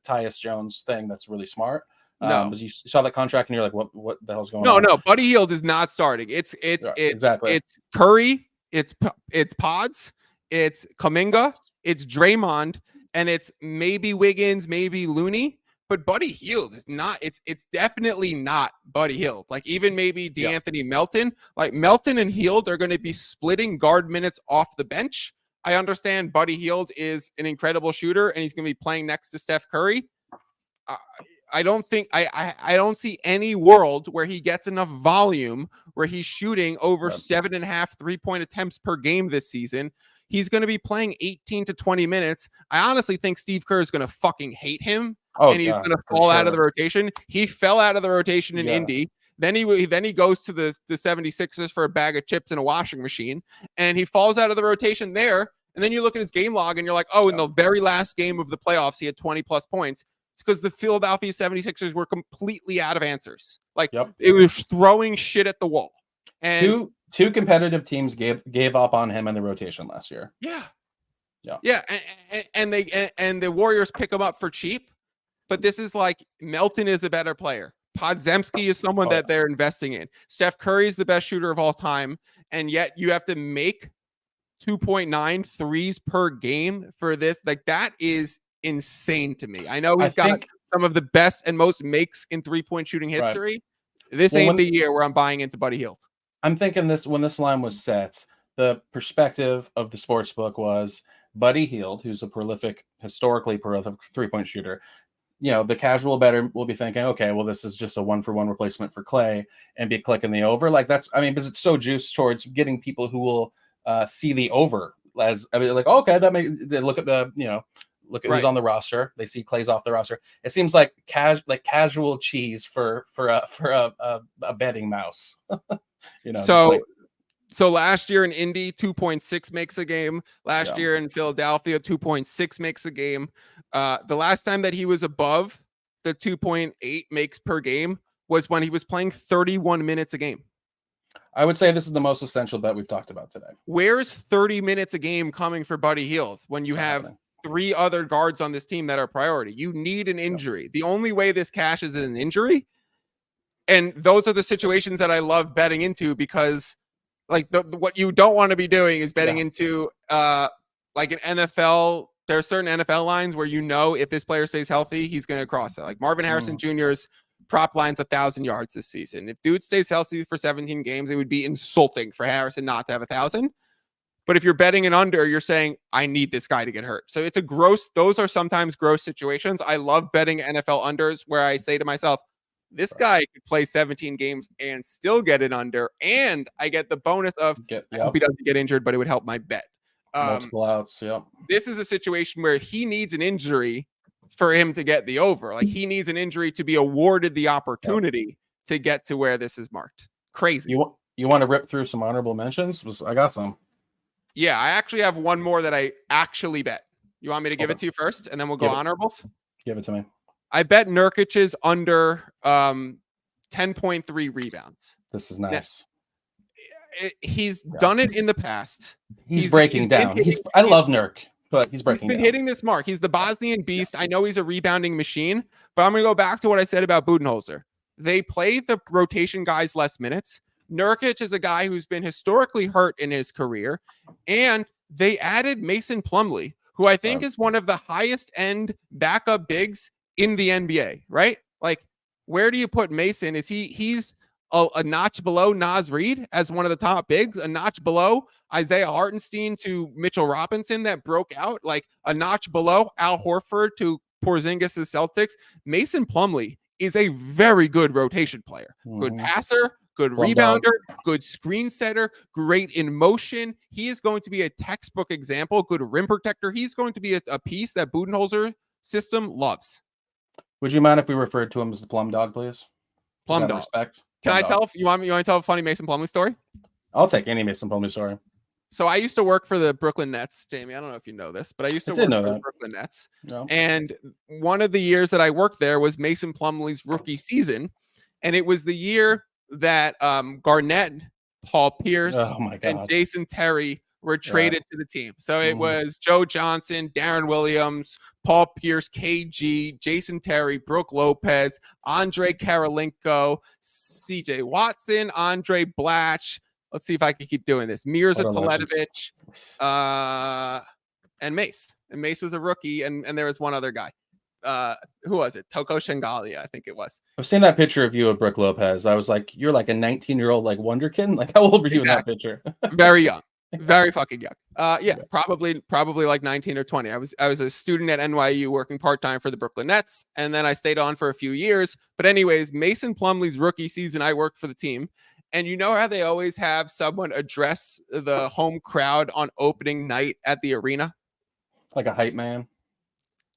Speaker 5: Tyus Jones thing. That's really smart.
Speaker 4: No,
Speaker 5: because you saw that contract and you're like, what the hell's going on?
Speaker 4: No, Buddy Hield is not starting. It's Curry, it's Pods, it's Kuminga, it's Draymond, and it's maybe Wiggins, maybe Looney. But Buddy Hield is not. It's definitely not Buddy Hield. Like, even maybe DeAnthony Melton. Like, Melton and Hield are going to be splitting guard minutes off the bench. I understand Buddy Hield is an incredible shooter, and he's going to be playing next to Steph Curry. I don't think I don't see any world where he gets enough volume where he's shooting over 7.5 3-point attempts per game this season. He's going to be playing 18 to 20 minutes. I honestly think Steve Kerr is going to fucking hate him, and he's going to fall out of the rotation. He fell out of the rotation in Indy. Then he goes to the 76ers for a bag of chips and a washing machine, and he falls out of the rotation there. And then you look at his game log, and you're like, oh, in the very last game of the playoffs, he had 20-plus points. It's because the Philadelphia 76ers were completely out of answers. Like, it was throwing shit at the wall. And
Speaker 5: two competitive teams gave up on him in the rotation last year.
Speaker 4: And the Warriors pick him up for cheap. But this is like, Melton is a better player. Podzemski is someone that they're investing in. Steph Curry is the best shooter of all time, and yet you have to make 2.9 threes per game for this. Like, that is insane to me. I know he's got some of the best and most makes in 3-point shooting history. This ain't the year where I'm buying into Buddy Hield.
Speaker 5: I'm thinking when this line was set, the perspective of the sportsbook was Buddy Hield, who's a historically prolific 3-point shooter. You know, the casual bettor will be thinking, okay, well, this is just a 1-for-1 replacement for Clay, and be clicking the over. Like, because it's so juiced towards getting people who will see the over as, like, okay, they look at look at who's on the roster. They see Clay's off the roster. It seems like casual cheese for a betting mouse.
Speaker 4: So last year in Indy, 2.6 makes a game. Last year in Philadelphia, 2.6 makes a game. The last time that he was above the 2.8 makes per game was when he was playing 31 minutes a game.
Speaker 5: I would say this is the most essential bet we've talked about today.
Speaker 4: Where's 30 minutes a game coming for Buddy Hield when you have
Speaker 5: happening.
Speaker 4: 3 other guards on this team that are priority? You need an injury. The only way this cashes is an injury. And those are the situations that I love betting into, because like what you don't want to be doing is betting into like an NFL. There are certain NFL lines where if this player stays healthy, he's going to cross it. Like Marvin Harrison Jr.'s prop line's 1,000 yards this season. If dude stays healthy for 17 games, it would be insulting for Harrison not to have 1,000. But if you're betting an under, you're saying, I need this guy to get hurt. So it's those are sometimes gross situations. I love betting NFL unders where I say to myself, this guy could play 17 games and still get it under. And I get the bonus of, I hope he doesn't get injured, but it would help my bet.
Speaker 5: Multiple outs,
Speaker 4: This is a situation where he needs an injury for him to get the over. Like he needs an injury to be awarded the opportunity to get to where this is marked. Crazy.
Speaker 5: You want to rip through some honorable mentions? I got some.
Speaker 4: Yeah, I actually have one more that I actually bet. You want me to give it to you first, and then we'll go honorables?
Speaker 5: Give it to me.
Speaker 4: I bet Nurkic's under 10.3 rebounds.
Speaker 5: This is nice.
Speaker 4: He's done it in the past.
Speaker 5: He's breaking down. I love Nurk, but he's breaking down.
Speaker 4: He's been hitting this mark. He's the Bosnian beast. I know he's a rebounding machine, but I'm going to go back to what I said about Budenholzer. They play the rotation guys less minutes. Nurkic is a guy who's been historically hurt in his career, and they added Mason Plumlee, who I think is one of the highest end backup bigs in the NBA, right? Like, where do you put Mason? He's a notch below Naz Reid as one of the top bigs, a notch below Isaiah Hartenstein to Mitchell Robinson that broke out, like a notch below Al Horford to Porzingis' Celtics. Mason Plumlee is a very good rotation player, good passer, good rebounder, good screen setter, great in motion. He is going to be a textbook example, good rim protector. He's going to be a piece that Budenholzer system loves.
Speaker 5: Would you mind if we referred to him as the Plum Dog, please?
Speaker 4: Plum Dog.
Speaker 5: Respect.
Speaker 4: Can I tell? You want me to tell a funny Mason Plumlee story?
Speaker 5: I'll take any Mason Plumlee story.
Speaker 4: So I used to work for the Brooklyn Nets, Jamie. I don't know if you know this, but I used to work for the Brooklyn Nets.
Speaker 5: No.
Speaker 4: And one of the years that I worked there was Mason Plumlee's rookie season. And it was the year that Garnett, Paul Pierce, and Jason Terry were traded to the team. So it was Joe Johnson, Darren Williams, Paul Pierce, KG, Jason Terry, Brooke Lopez, Andre Karolinko, CJ Watson, Andre Blatch. Let's see if I can keep doing this. Mirza Teletovic, and Mace. And Mace was a rookie, and there was one other guy. Who was it? Toko Shengalia, I think it was.
Speaker 5: I've seen that picture of you of Brooke Lopez. I was like, you're like a 19-year-old like wonderkin. Like, how old were you in that picture?
Speaker 4: Very young. Very fucking young. Yeah, probably like 19 or 20. I was a student at NYU working part-time for the Brooklyn Nets, and then I stayed on for a few years. But anyways, Mason Plumlee's rookie season, I worked for the team. And you know how they always have someone address the home crowd on opening night at the arena?
Speaker 5: Like a hype man?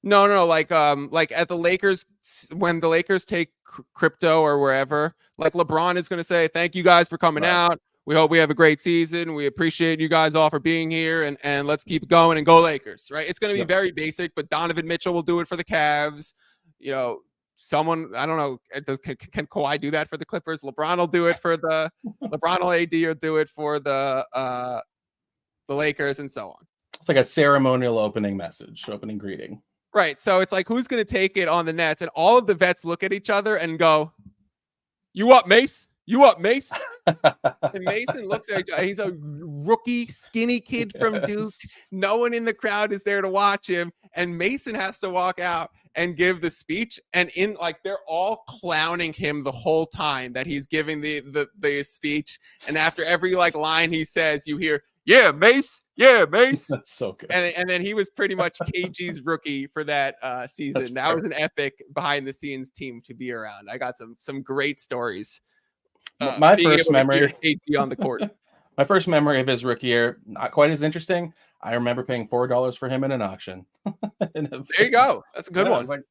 Speaker 4: No. Like at the Lakers, when the Lakers take crypto or wherever, like LeBron is going to say, thank you guys for coming out. We hope we have a great season. We appreciate you guys all for being here, and let's keep going and go Lakers, right? It's going to be very basic, but Donovan Mitchell will do it for the Cavs. You know, someone, I don't know, can Kawhi do that for the Clippers? LeBron will do it for the LeBron will AD or do it for the Lakers, and so on.
Speaker 5: It's like a ceremonial opening message, opening greeting.
Speaker 4: Right. So it's like, who's going to take it on the Nets? And all of the vets look at each other and go, "You up, Mace? You up, Mace?" And Mason looks at each other. He's a rookie, skinny kid from Duke. No one in the crowd is there to watch him. And Mason has to walk out and give the speech. And in like, they're all clowning him the whole time that he's giving the speech. And after every like line he says, you hear, "Yeah, Mace. Yeah, Mace."
Speaker 5: That's so good.
Speaker 4: And then he was pretty much KG's rookie for that season. That was an epic behind the scenes team to be around. I got some great stories.
Speaker 5: My first memory
Speaker 4: KG on the court.
Speaker 5: My first memory of his rookie year, not quite as interesting. I remember paying $4 for him in an auction.
Speaker 4: There you go. That's a good one.
Speaker 5: Like,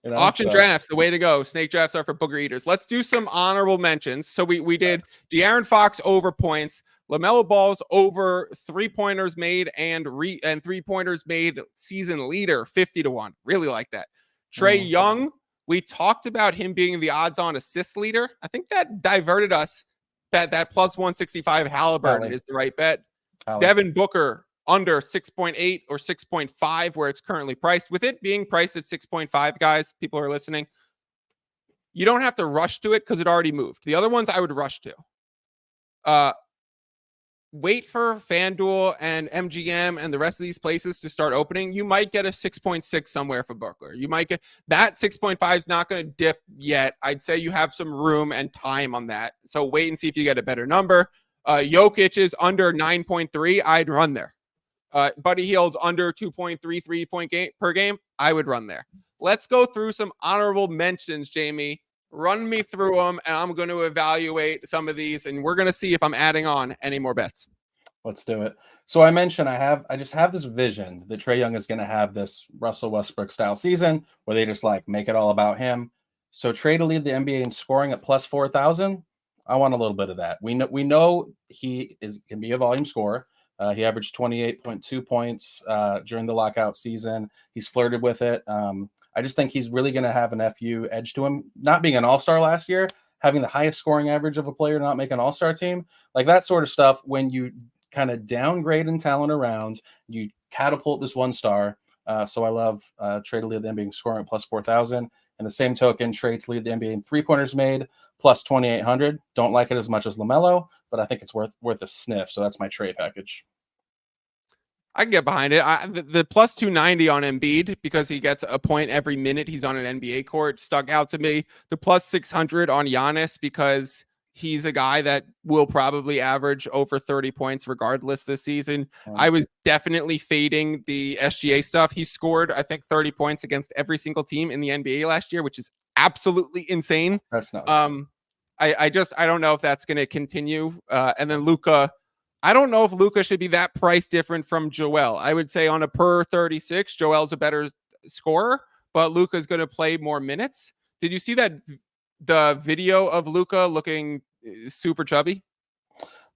Speaker 4: auction drafts, the way to go. Snake drafts are for booger eaters. Let's do some honorable mentions. So we did De'Aaron Fox over points, LaMelo Ball's over 3-pointers made and 3-pointers made season leader 50-1. Really like that. Trae Young We talked about him being the odds-on assist leader. I think that diverted us that plus 165 Halliburton is the right bet. Devin Booker under 6.8 or 6.5 where it's currently priced. With it being priced at 6.5, guys, people are listening, you don't have to rush to it because it already moved. The other ones I would rush to. Wait for FanDuel and MGM and the rest of these places to start opening. You might get a 6.6 somewhere for Booker. You might get that 6.5 is not going to dip yet. I'd say you have some room and time on that. So wait and see if you get a better number. Jokic is under 9.3. I'd run there. Buddy Hield's under 2.33 point game per game. I would run there. Let's go through some honorable mentions, Jamie. Run me through them, and I'm going to evaluate some of these, and we're going to see if I'm adding on any more bets.
Speaker 5: Let's do it. So I mentioned I just have this vision that Trae Young is going to have this Russell Westbrook style season where they just like make it all about him. So Trae to lead the NBA in scoring at plus 4,000. I want a little bit of that. We know he can be a volume scorer. He averaged 28.2 points during the lockout season. He's flirted with it. I just think he's really going to have an FU edge to him. Not being an all-star last year, having the highest scoring average of a player not make an all-star team, like that sort of stuff. When you kind of downgrade in talent around, you catapult this one star. So I love Trae to lead the NBA in scoring at plus 4,000. And the same token, Trae to lead the NBA in three-pointers made plus 2,800. Don't like it as much as LaMelo, but I think it's worth a sniff. So that's my Trae package.
Speaker 4: I can get behind it. The plus 290 on Embiid, because he gets a point every minute he's on an NBA court, stuck out to me. The plus 600 on Giannis, because he's a guy that will probably average over 30 points regardless this season. I was definitely fading the SGA stuff. He scored, I think, 30 points against every single team in the NBA last year, which is absolutely insane.
Speaker 5: That's nuts.
Speaker 4: I don't know if that's going to continue. And then Luka, I don't know if Luka should be that price different from Joel. I would say on a per 36, Joel's a better scorer, but Luka's going to play more minutes. Did you see the video of Luka looking super chubby?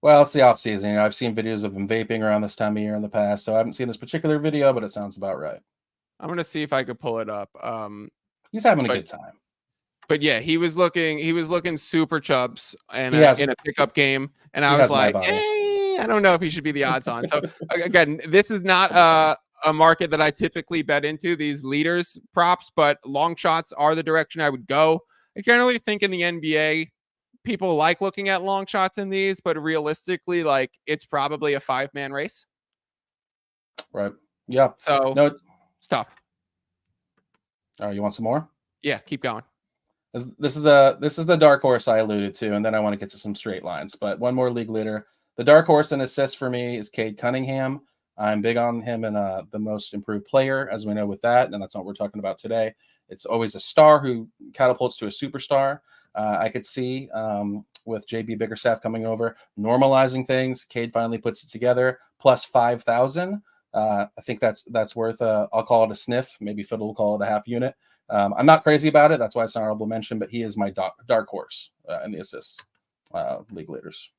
Speaker 5: Well, it's the off season. I've seen videos of him vaping around this time of year in the past, so I haven't seen this particular video, but it sounds about right.
Speaker 4: I'm going to see if I could pull it up.
Speaker 5: He's having a good time.
Speaker 4: But yeah, he was looking super chubs and in a pickup game, and I was like, I don't know if he should be the odds on. So again, this is not a market that I typically bet into, these leaders props, but long shots are the direction I would go. I generally think in the NBA, people like looking at long shots in these, but realistically, like it's probably a 5-man race.
Speaker 5: Right. Yeah.
Speaker 4: So
Speaker 5: no,
Speaker 4: it's tough.
Speaker 5: You want some more?
Speaker 4: Yeah, keep going.
Speaker 5: This is the dark horse I alluded to, and then I want to get to some straight lines. But one more league leader. The dark horse in assists for me is Cade Cunningham. I'm big on him in the most improved player, as we know with that, and that's what we're talking about today. It's always a star who catapults to a superstar. I could see with JB Bickerstaff coming over, normalizing things. Cade finally puts it together, plus 5,000. I think that's worth I'll call it a sniff. Maybe Fiddle will call it a half unit. I'm not crazy about it. That's why it's an honorable mention, but he is my dark horse in the assists league leaders.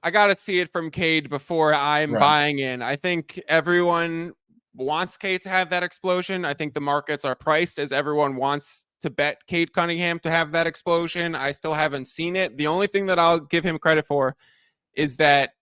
Speaker 4: I got to see it from Cade before I'm buying in. I think everyone wants Cade to have that explosion. I think the markets are priced as everyone wants to bet Cade Cunningham to have that explosion. I still haven't seen it. The only thing that I'll give him credit for is that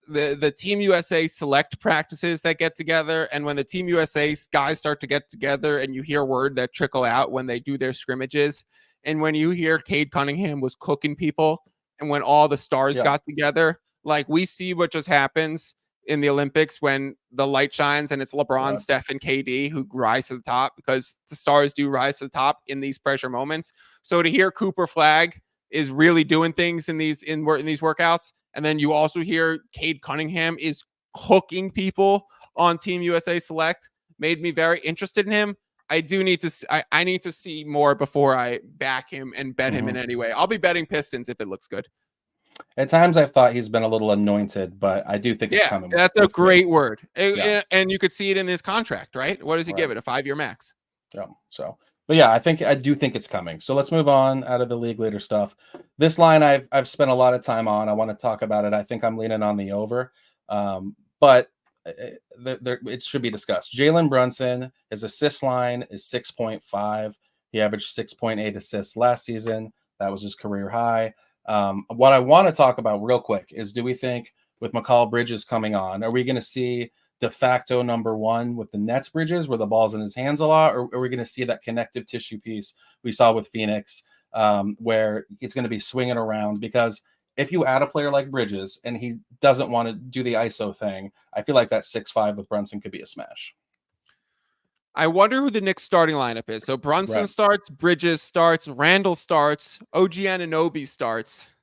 Speaker 4: the Team USA select practices that get together, and when the Team USA guys start to get together and you hear word that trickle out when they do their scrimmages, and when you hear Cade Cunningham was cooking people, and when all the stars got together, like we see what just happens in the Olympics when the light shines and it's LeBron, Steph, and KD who rise to the top, because the stars do rise to the top in these pressure moments. So to hear Cooper Flag is really doing things in these workouts, and then you also hear Cade Cunningham is cooking people on Team USA Select, made me very interested in him. I need to see more before I back him and bet him in any way. I'll be betting Pistons if it looks good.
Speaker 5: At times I've thought he's been a little anointed, but I do think it's coming.
Speaker 4: That's a great word. And you could see it in his contract, right? What does he give it? A 5-year max.
Speaker 5: Yeah. So, but yeah, I do think it's coming. So let's move on out of the league leader stuff. This line I've spent a lot of time on. I want to talk about it. I think I'm leaning on the over, but it should be discussed. Jalen Brunson, his assist line is 6.5. He averaged 6.8 assists last season. That was his career high. What I want to talk about real quick is, do we think with McCall Bridges coming on, are we going to see de facto number one with the Nets Bridges, where the ball's in his hands a lot, or are we going to see that connective tissue piece we saw with Phoenix, where it's going to be swinging around? Because if you add a player like Bridges and he doesn't want to do the ISO thing, I feel like that 6'5" with Brunson could be a smash.
Speaker 4: I wonder who the Knicks starting lineup is. So Brunson starts, Bridges starts, Randall starts, OG Anunoby starts.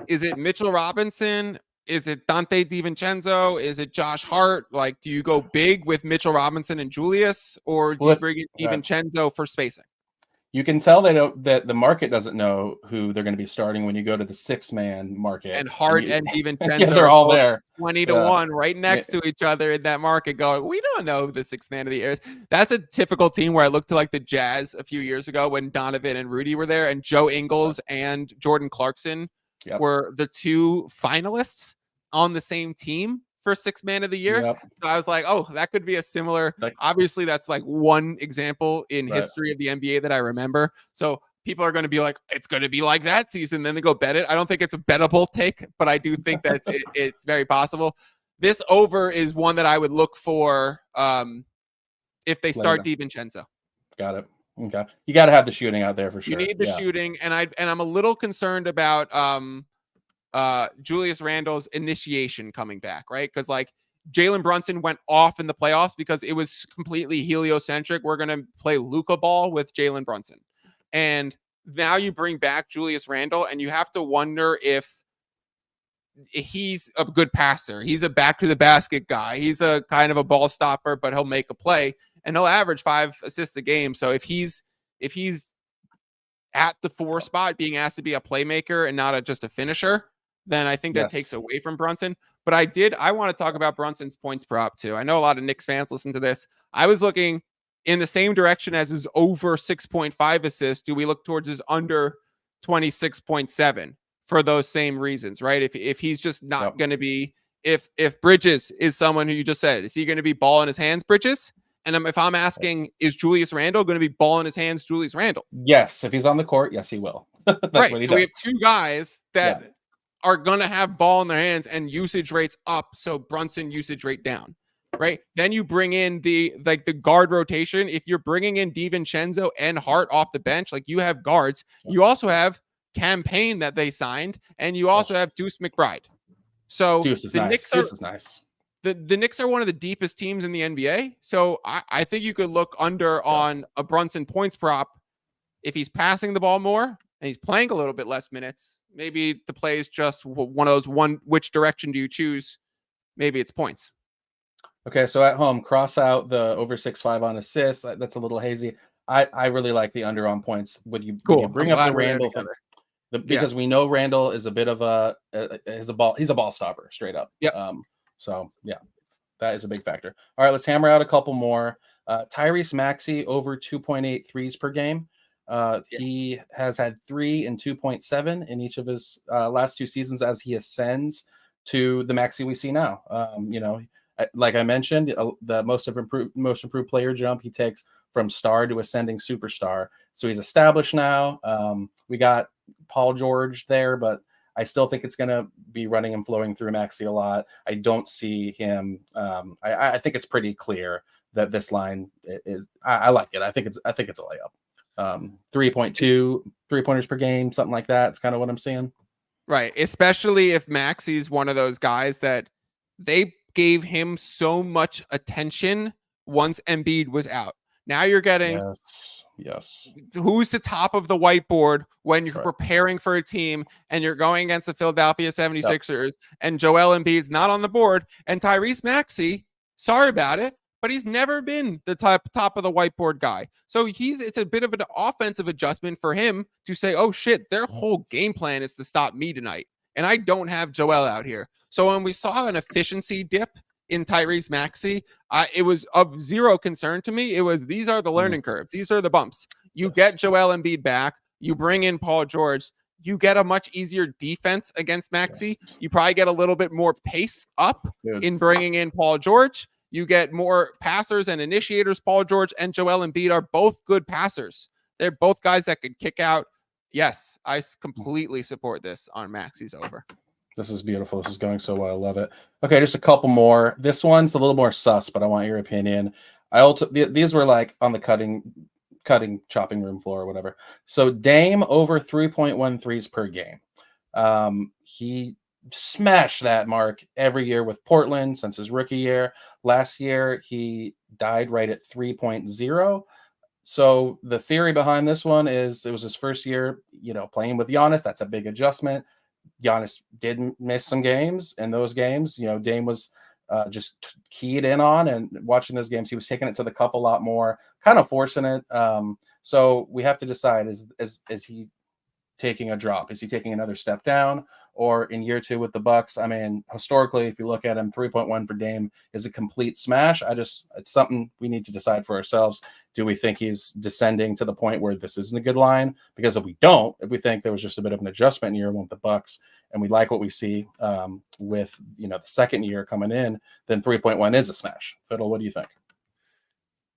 Speaker 4: Is it Mitchell Robinson? Is it Dante DiVincenzo? Is it Josh Hart? Like, do you go big with Mitchell Robinson and Julius, or do you bring in DiVincenzo for spacing?
Speaker 5: You can tell that the market doesn't know who they're going to be starting when you go to the 6-man market.
Speaker 4: And Hart and DiVincenzo,
Speaker 5: yeah, they're all there,
Speaker 4: 20-1, right next to each other in that market. Going, we don't know who the 6th man of the year is. That's a typical team where I look to like the Jazz a few years ago when Donovan and Rudy were there, and Joe Ingles and Jordan Clarkson were the 2 finalists on the same team for 6th man of the year. So I was like, oh, that could be a similar. Obviously, that's like one example in history of the NBA that I remember. So people are going to be like, it's going to be like that season. Then they go bet it. I don't think it's a bettable take, but I do think that it's very possible. This over is one that I would look for if they start DiVincenzo.
Speaker 5: Got it. Okay, you got to have the shooting out there for sure.
Speaker 4: You need the shooting, and I'm a little concerned about Julius Randle's initiation coming back, right? Because like Jalen Brunson went off in the playoffs because it was completely heliocentric. We're going to play Luka ball with Jalen Brunson. And now you bring back Julius Randle, and you have to wonder if he's a good passer. He's a back to the basket guy. He's a kind of a ball stopper, but he'll make a play and he'll average 5 assists a game. So if he's at the 4 spot being asked to be a playmaker and not just a finisher, then I think that takes away from Brunson. But I want to talk about Brunson's points per op too. I know a lot of Knicks fans listen to this. I was looking in the same direction as his over 6.5 assists. Do we look towards his under 26.7 for those same reasons, right? If he's just not going to be, if Bridges is someone who you just said, is he going to be ball in his hands, Bridges? And if I'm asking, is Julius Randle going to be ball in his hands, Julius Randle?
Speaker 5: Yes. If he's on the court, yes, he will.
Speaker 4: Right. So we have 2 guys that are going to have ball in their hands and usage rates up. So Brunson usage rate down, right? Then you bring in the guard rotation. If you're bringing in DiVincenzo and Hart off the bench, like you have guards, you also have Campaign that they signed, and you also have Deuce McBride. So
Speaker 5: Deuce is nice. Deuce is nice.
Speaker 4: The Knicks are one of the deepest teams in the NBA. So I think you could look under on a Brunson points prop if he's passing the ball more and he's playing a little bit less minutes. Maybe the play is just one of those which direction do you choose? Maybe it's points.
Speaker 5: Okay, so at home, cross out the over 6.5 on assists. That's a little hazy. I really like the under on points. Would you bring up the Randall thing? Because we know Randall is a bit of he's a ball stopper straight up.
Speaker 4: Yeah.
Speaker 5: So yeah, that is a big factor. All right, let's hammer out a couple more. Tyrese Maxey over 2.8 threes per game. He has had 3 and 2.7 in each of his last 2 seasons as he ascends to the Maxey we see now. Like I mentioned, the most improved player jump he takes from star to ascending superstar. So he's established now. We got Paul George there, but I still think it's going to be running and flowing through Maxey a lot. I don't see him. I think it's pretty clear that this line is. I like it. I think it's a layup. 3.2 3-pointers per game, something like that. It's kind of what I'm seeing.
Speaker 4: Right, especially if Maxey's one of those guys that they gave him so much attention once Embiid was out. Now you're getting
Speaker 5: yes.
Speaker 4: Who's the top of the whiteboard when you're preparing for a team and you're going against the Philadelphia 76ers and Joel Embiid's not on the board, and Tyrese Maxey, sorry about it, but he's never been the top of the whiteboard guy. So it's a bit of an offensive adjustment for him to say, oh shit, their whole game plan is to stop me tonight. And I don't have Joel out here. So when we saw an efficiency dip in Tyrese Maxey, it was of zero concern to me. It was, these are the learning curves. These are the bumps. You get Joel Embiid back. You bring in Paul George. You get a much easier defense against Maxey. You probably get a little bit more pace up in bringing in Paul George. You get more passers and initiators. Paul George and Joel Embiid are both good passers. They're both guys that could kick out. Yes, I completely support this on Maxey's over.
Speaker 5: This is beautiful. This is going so well. I love it. Okay, just a couple more. This one's a little more sus, but I want your opinion. These were like on the chopping room floor or whatever. So Dame over 3.1 threes per game. He smashed that mark every year with Portland since his rookie year. Last year, he died right at 3.0. So the theory behind this one is it was his first year, playing with Giannis. That's a big adjustment. Giannis did miss some games, and those games, Dame was just keyed in on, and watching those games, he was taking it to the cup a lot more, kind of forcing it. So we have to decide: is he taking a drop? Is he taking another step down? Or in year 2 with the Bucks? I mean, historically, if you look at him, 3.1 for Dame is a complete smash. It's something we need to decide for ourselves. Do we think he's descending to the point where this isn't a good line? Because if we think there was just a bit of an adjustment in year 1 with the Bucks, and we like what we see with the second year coming in, then 3.1 is a smash. Fiddle, what do you think?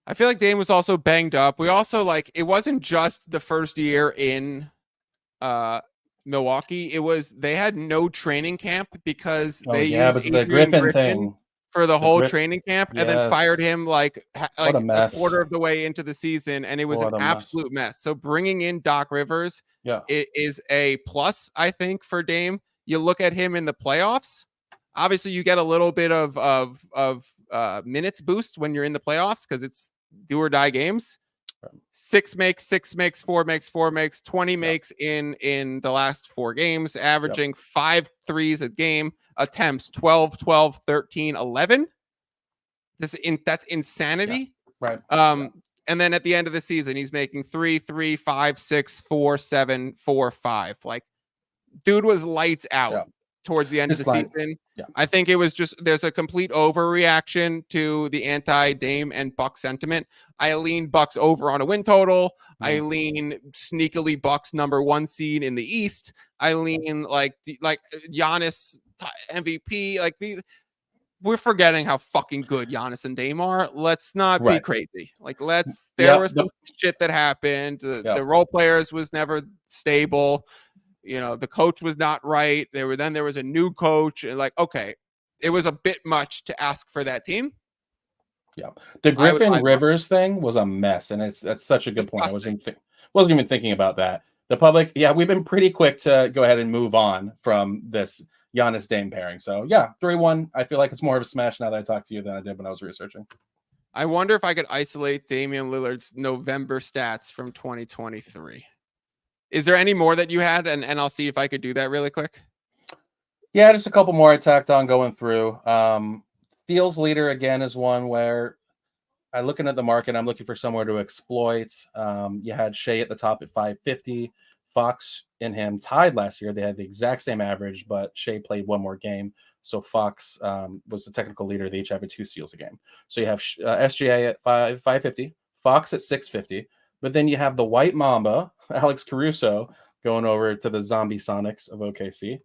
Speaker 4: I feel like Dame was also banged up. We also it wasn't just the first year in Milwaukee. They had no training camp because they used
Speaker 5: the
Speaker 4: Adrian
Speaker 5: Griffin thing
Speaker 4: for the whole training camp, and then fired
Speaker 5: Yes.
Speaker 4: him like
Speaker 5: What a mess.
Speaker 4: a quarter of the way into the season, and it was
Speaker 5: What
Speaker 4: an
Speaker 5: a mess.
Speaker 4: absolute mess. So bringing in Doc Rivers, it is a plus, I think, for Dame. You look at him in the playoffs. Obviously, you get a little bit of minutes boost when you're in the playoffs because it's do or die games. 6 makes, 6 makes, 4 makes, 4 makes, 20 makes in the last 4 games, averaging 5 threes a game, attempts 12, 12, 13, 11. That's insanity.
Speaker 5: Right.
Speaker 4: And then at the end of the season, he's making 3, 3, 5, 6, 4, 7, 4, 5. Like, dude was lights out towards the end of the season. I think it was just there's a complete overreaction to the anti-Dame and Bucks sentiment. I lean Bucks over on a win total. I lean sneakily Bucks #1 seed in the East. I lean like Giannis MVP. We're forgetting how fucking good Giannis and Dame are. Let's not be crazy. There was some shit that happened. The role players was never stable. The coach was not right. There was a new coach, and okay, it was a bit much to ask for that team.
Speaker 5: Yeah, the Griffin Rivers thing was a mess, and that's such a good point. I wasn't even thinking about that. The public, we've been pretty quick to go ahead and move on from this Giannis Dame pairing. So 3-1. I feel like it's more of a smash now that I talked to you than I did when I was researching.
Speaker 4: I wonder if I could isolate Damian Lillard's November stats from 2023. Is there any more that you had? And I'll see if I could do that really quick.
Speaker 5: Yeah, just a couple more I tacked on going through. Steals leader again is one where I'm looking at the market. I'm looking for somewhere to exploit. You had Shea at the top at 550. Fox and him tied last year. They had the exact same average, but Shea played one more game. So Fox was the technical leader. They each have 2 steals a game. So you have SGA at 550, Fox at 650. But then you have the White Mamba, Alex Caruso, going over to the Zombie Sonics of OKC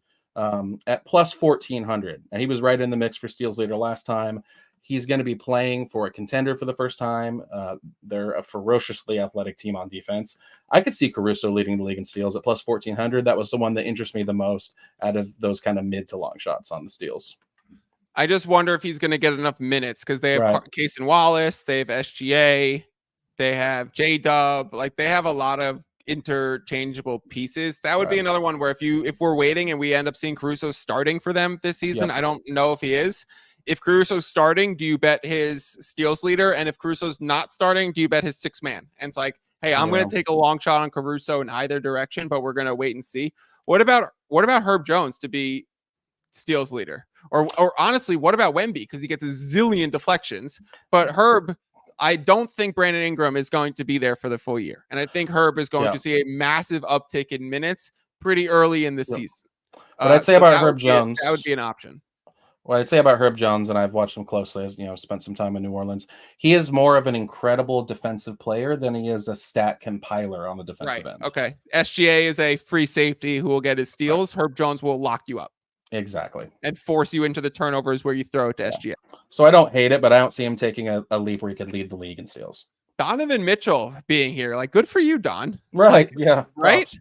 Speaker 5: at plus 1,400. And he was right in the mix for steals leader last time. He's going to be playing for a contender for the first time. They're a ferociously athletic team on defense. I could see Caruso leading the league in steals at plus 1,400. That was the one that interests me the most out of those kind of mid to long shots on the steals.
Speaker 4: I just wonder if he's going to get enough minutes because they have Case and Wallace, they have SGA, they have J-Dub. They have a lot of interchangeable pieces. That would be another one where if we're waiting and we end up seeing Caruso starting for them this season, I don't know if he is. If Caruso's starting, do you bet his steals leader? And if Caruso's not starting, do you bet his 6 man? And it's like, hey, I'm going to take a long shot on Caruso in either direction, but we're going to wait and see. What about Herb Jones to be steals leader? Or honestly, what about Wemby? Because he gets a zillion deflections. But Herb, I don't think Brandon Ingram is going to be there for the full year. And I think Herb is going to see a massive uptick in minutes pretty early in the season.
Speaker 5: But I'd say about Herb Jones,
Speaker 4: that would be an option.
Speaker 5: What I'd say about Herb Jones, and I've watched him closely, as spent some time in New Orleans. He is more of an incredible defensive player than he is a stat compiler on the defensive end.
Speaker 4: Okay. SGA is a free safety who will get his steals. Herb Jones will lock you up.
Speaker 5: Exactly.
Speaker 4: And force you into the turnovers where you throw it to SGA.
Speaker 5: So I don't hate it, but I don't see him taking a leap where he could lead the league in steals.
Speaker 4: Donovan Mitchell being here, like, good for you, Don.
Speaker 5: Right.
Speaker 4: Like,
Speaker 5: Yeah.
Speaker 4: right?
Speaker 5: Props.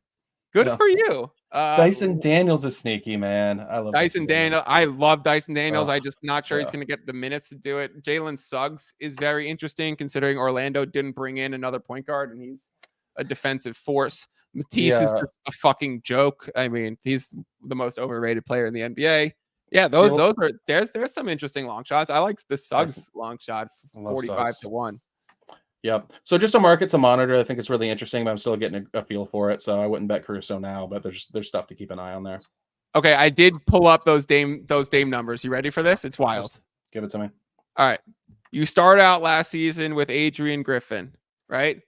Speaker 4: Good
Speaker 5: Yeah.
Speaker 4: for you.
Speaker 5: Dyson Daniels is sneaky, man. I love
Speaker 4: Dyson Daniels. I love Dyson Daniels.
Speaker 5: Oh,
Speaker 4: I just not sure he's
Speaker 5: yeah.
Speaker 4: going to get the minutes to do it. Jalen Suggs is very interesting considering Orlando didn't bring in another point guard and he's a defensive force. Matisse is just a fucking joke. I mean, he's the most overrated player in the NBA. Yeah, those are there's some interesting long shots. I like the Suggs long shot, 45-1.
Speaker 5: Yep. So just a market to monitor. I think it's really interesting, but I'm still getting a feel for it. So I wouldn't bet Caruso now, but there's stuff to keep an eye on there.
Speaker 4: Okay, I did pull up those Dame numbers. You ready for this? It's wild.
Speaker 5: Just give it to me.
Speaker 4: All right. You start out last season with Adrian Griffin, right?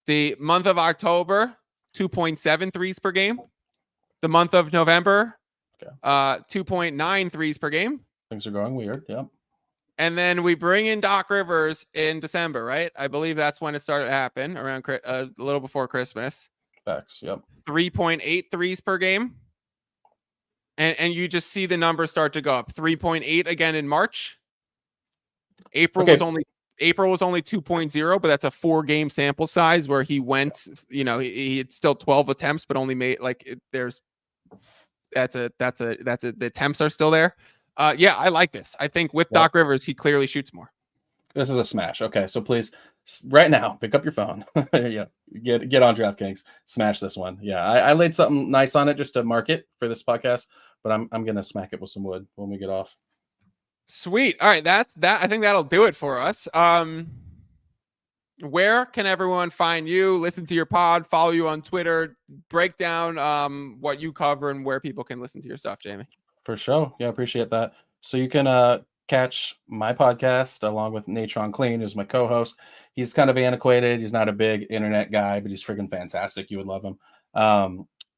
Speaker 4: The month of October, 2.7 threes per game. The month of November, 2.9 threes per game.
Speaker 5: Things are going weird. Yep.
Speaker 4: And then we bring in Doc Rivers in December, right? I believe that's when it started to happen, around a little before Christmas.
Speaker 5: Facts. Yep.
Speaker 4: 3.8 threes per game. And you just see the numbers start to go up. 3.8 again in March. April was only 2.0, but that's a 4-game sample size where he went, he had still 12 attempts, but only made the attempts are still there. Yeah, I like this. I think with Doc Rivers, he clearly shoots more.
Speaker 5: This is a smash. Okay, so please, right now, pick up your phone. Yeah, get on DraftKings, smash this one. Yeah, I laid something nice on it just to mark it for this podcast, but I'm gonna smack it with some wood when we get off.
Speaker 4: Sweet. All right, that's that. I think that'll do it for us. Where can everyone find you? Listen to your pod, follow you on Twitter, break down what you cover and where people can listen to your stuff, Jamie.
Speaker 5: For sure. Yeah, appreciate that. So you can catch my podcast along with Natron Clean, who's my co-host. He's kind of antiquated. He's not a big internet guy, but he's freaking fantastic. You would love him.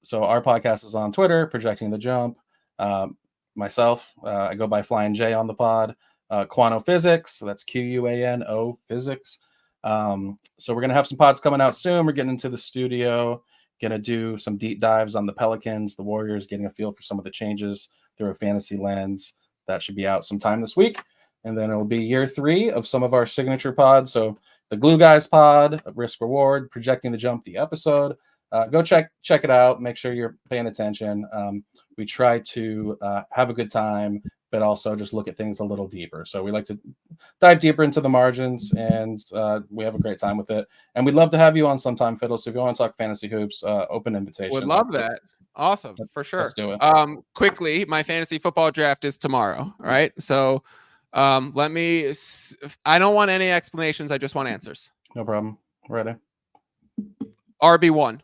Speaker 5: So our podcast is on Twitter, Projecting the Jump. Myself, I go by Flying J on the pod. Quano Physics, so that's QUANO Physics. So we're going to have some pods coming out soon. We're getting into the studio, going to do some deep dives on the Pelicans, the Warriors, getting a feel for some of the changes through a fantasy lens. That should be out sometime this week. And then it'll be year 3 of some of our signature pods. So the Glue Guys pod, Risk Reward, Projecting the Jump, the episode. Go check it out. Make sure you're paying attention. We try to have a good time, but also just look at things a little deeper. So we like to dive deeper into the margins, and we have a great time with it. And we'd love to have you on sometime, Fiddle. So if you want to talk fantasy hoops, open invitation.
Speaker 4: Would love that. Awesome, for sure.
Speaker 5: Let's do it.
Speaker 4: Quickly, my fantasy football draft is tomorrow. All right. So I don't want any explanations. I just want answers.
Speaker 5: No problem. Ready.
Speaker 4: RB1.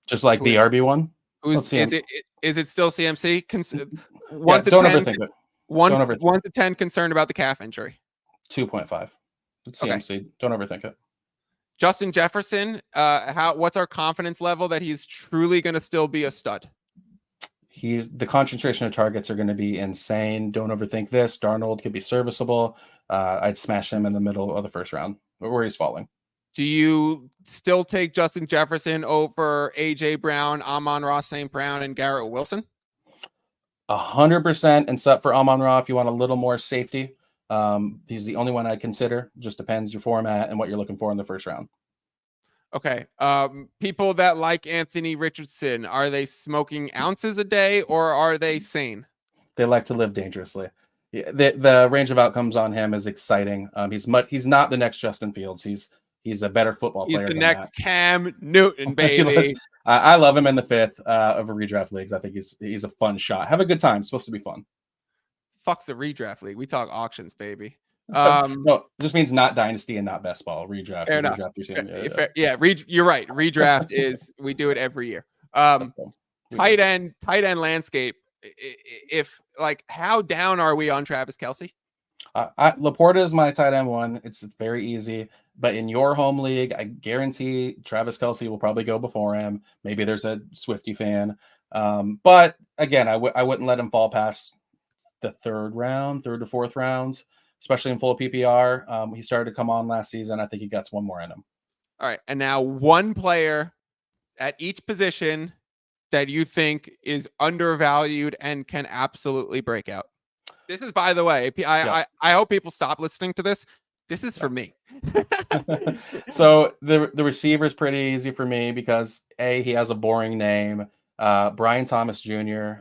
Speaker 5: Just like the RB1?
Speaker 4: Is it still CMC?
Speaker 5: 1 to 10. Don't overthink it.
Speaker 4: 1 to 10 concerned about the calf injury.
Speaker 5: 2.5. It's CMC. Okay. Don't overthink it.
Speaker 4: Justin Jefferson, what's our confidence level that he's truly going to still be a stud?
Speaker 5: The concentration of targets are going to be insane. Don't overthink this. Darnold could be serviceable. I'd smash him in the middle of the first round where he's falling.
Speaker 4: Do you still take Justin Jefferson over AJ Brown, Amon-Ra St. Brown, and Garrett Wilson?
Speaker 5: 100%, except for Amon-Ra if you want a little more safety. He's the only one I consider. Just depends your format and what you're looking for in the first round.
Speaker 4: Okay. People that like Anthony Richardson, are they smoking ounces a day or are they sane?
Speaker 5: They like to live dangerously. Yeah, the range of outcomes on him is exciting. He's not the next Justin Fields. He's a better football player.
Speaker 4: He's the next Cam Newton, baby.
Speaker 5: I love him in the 5th of a redraft leagues. I think he's a fun shot. Have a good time. It's supposed to be fun.
Speaker 4: Fuck's a redraft league. We talk auctions, baby.
Speaker 5: No, it just means not dynasty and not best ball. Redraft.
Speaker 4: Fair enough.
Speaker 5: Yeah.
Speaker 4: You're right. Redraft is we do it every year. Tight end landscape. If how down are we on Travis Kelce?
Speaker 5: Laporta is my tight end 1. It's very easy. But in your home league, I guarantee Travis Kelce will probably go before him. Maybe there's a Swiftie fan. But again, I wouldn't let him fall past the 3rd to 4th rounds, especially in full PPR. He started to come on last season. I think he got one more in him. All
Speaker 4: right. And now one player at each position that you think is undervalued and can absolutely break out. This is, by the way, I hope people stop listening to this. This is for me.
Speaker 5: So the receiver is pretty easy for me because he has a boring name. Brian Thomas Jr.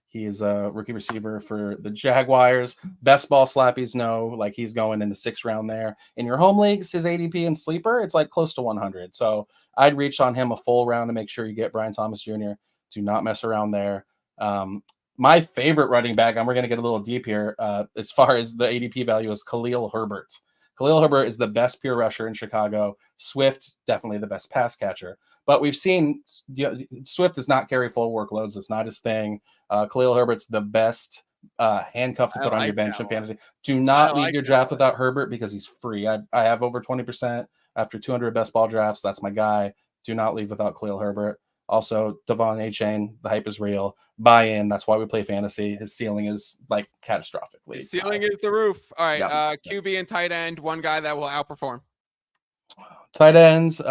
Speaker 5: He is a rookie receiver for the Jaguars. Best ball slappies know, like he's going in the 6th round there. In your home leagues, his ADP and sleeper, it's like close to 100. So I'd reach on him a full round to make sure you get Brian Thomas Jr. Do not mess around there. My favorite running back, and we're going to get a little deep here, as far as the ADP value, is Khalil Herbert. Khalil Herbert is the best pure rusher in Chicago. Swift, definitely the best pass catcher. But we've seen Swift does not carry full workloads. That's not his thing. Khalil Herbert's the best handcuff to put on your bench in fantasy. Do not leave your draft without Herbert because he's free. I have over 20% after 200 best ball drafts. That's my guy. Do not leave without Khalil Herbert. Also, Devon A-Chain, the hype is real. Buy in. That's why we play fantasy. His ceiling is like catastrophically.
Speaker 4: His ceiling is the roof. All right. Yeah. QB and tight end, one guy that will outperform.
Speaker 5: Tight ends.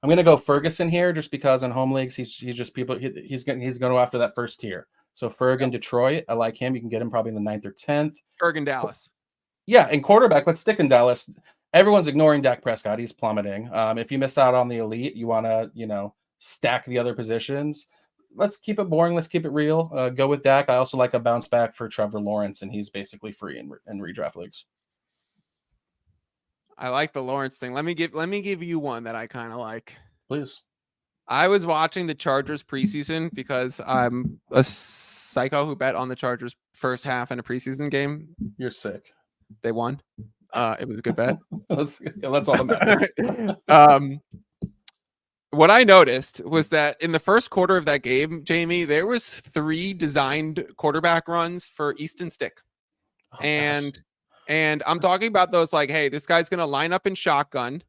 Speaker 5: I'm gonna go Ferguson here just because in home leagues he's going to go after that first tier. So Ferg in Detroit, I like him. You can get him probably in the 9th or 10th.
Speaker 4: Ferg in Dallas.
Speaker 5: Yeah, and quarterback, let's stick in Dallas. Everyone's ignoring Dak Prescott. He's plummeting. If you miss out on the elite, you want to, stack the other positions. Let's keep it boring. Let's keep it real. Go with Dak. I also like a bounce back for Trevor Lawrence, and he's basically free in redraft leagues.
Speaker 4: I like the Lawrence thing. Let me give you one that I kind of like.
Speaker 5: Please.
Speaker 4: I was watching the Chargers preseason because I'm a psycho who bet on the Chargers first half in a preseason game.
Speaker 5: You're sick.
Speaker 4: They won. It was a good bet.
Speaker 5: That's all that matters.
Speaker 4: What I noticed was that in the first quarter of that game, Jamie, there was 3 designed quarterback runs for Easton Stick. And I'm talking about those like, hey, this guy's going to line up in shotgun,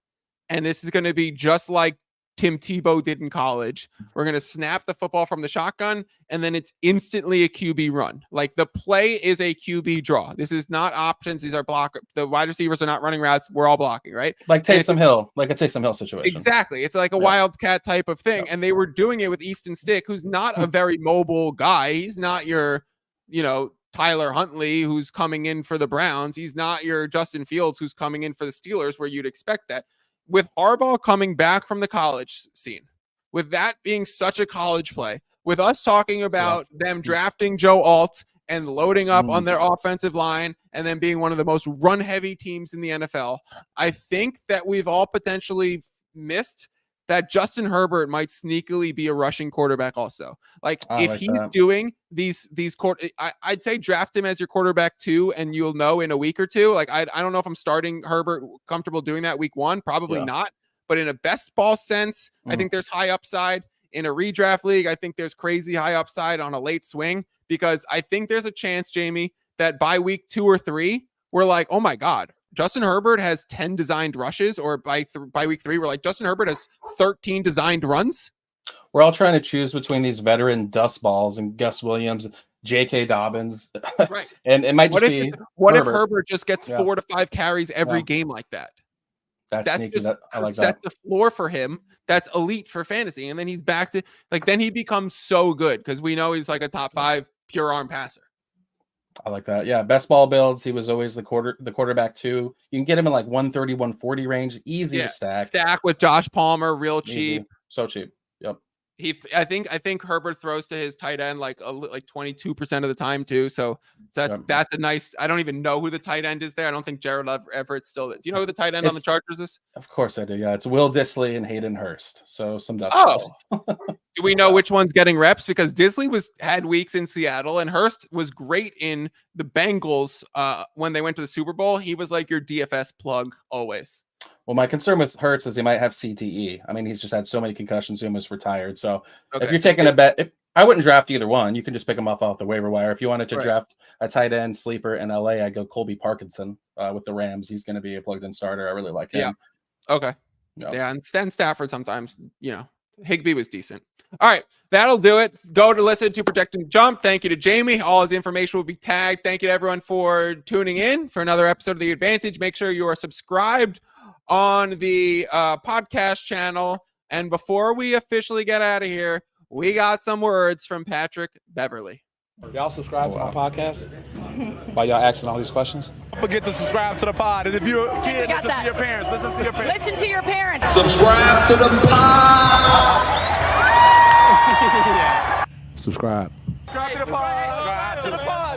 Speaker 4: and this is going to be just like Tim Tebow did in college. We're going to snap the football from the shotgun, and then it's instantly a QB run. Like the play is a QB draw. This is not options. These are block. The wide receivers are not running routes. We're all blocking, right?
Speaker 5: Like Taysom Hill, like a Taysom Hill situation.
Speaker 4: Exactly. It's like a wildcat type of thing. And they were doing it with Easton Stick, who's not a very mobile guy. He's not your, Tyler Huntley, who's coming in for the Browns. He's not your Justin Fields, who's coming in for the Steelers, where you'd expect that. With Harbaugh coming back from the college scene, with that being such a college play, with us talking about them drafting Joe Alt and loading up on their offensive line and then being one of the most run-heavy teams in the NFL, I think that we've all potentially missed that Justin Herbert might sneakily be a rushing quarterback also. Like if he's doing these I'd say draft him as your quarterback 2 and you'll know in a week or 2. Like I don't know if I'm starting Herbert comfortable doing that week 1, probably not. But in a best ball sense, I think there's high upside. In a redraft league, I think there's crazy high upside on a late swing, because I think there's a chance, Jamie, that by week 2 or 3, we're like, oh my God, Justin Herbert has 10 designed rushes, or by week 3, we're like, Justin Herbert has 13 designed runs.
Speaker 5: We're all trying to choose between these veteran dust balls and Gus Williams, J.K. Dobbins.
Speaker 4: Right.
Speaker 5: And it might just be
Speaker 4: what if Herbert just gets 4 to 5 carries every game like that? That's sneaky. I like that. Sets the floor for him. That's elite for fantasy. And then he's back to then he becomes so good because we know he's like a top 5 pure arm passer.
Speaker 5: I like that. Yeah. Best ball builds. He was always the quarterback 2. You can get him in like 130, 140 range. Easy to stack.
Speaker 4: Stack with Josh Palmer, real cheap.
Speaker 5: Easy. So cheap. Yep.
Speaker 4: I think Herbert throws to his tight end like 22% of the time too. So that's a nice. I don't even know who the tight end is there. I don't think Gerald Everett's still there. Do you know who the tight end on the Chargers is? Of
Speaker 5: course I do. Yeah, it's Will Dissly and Hayden Hurst. So some dust.
Speaker 4: Do we know which one's getting reps? Because Dissly had weeks in Seattle and Hurst was great in the Bengals when they went to the Super Bowl. He was like your DFS plug always.
Speaker 5: Well, my concern with Hurts is he might have CTE. I mean, he's just had so many concussions. He almost retired. So if you're taking a bet, I wouldn't draft either one. You can just pick him off the waiver wire. If you wanted to draft a tight end sleeper in LA, I'd go Colby Parkinson with the Rams. He's going to be a plugged-in starter. I really like him.
Speaker 4: Yeah. Okay. Yep. Yeah, and Stan Stafford sometimes, Higbee was decent. All right, that'll do it. Go to listen to Project and Jump. Thank you to Jamie. All his information will be tagged. Thank you to everyone for tuning in for another episode of The Advantage. Make sure you are subscribed on the podcast channel. And before we officially get out of here, we got some words from Patrick Beverly.
Speaker 6: Y'all subscribe to my podcast by y'all asking all these questions.
Speaker 7: Don't forget to subscribe to the pod. And if you're a kid, listen to your parents. Listen to your parents.
Speaker 8: Listen to your parents.
Speaker 7: Subscribe to the pod.
Speaker 6: Subscribe.
Speaker 7: Subscribe to the pod.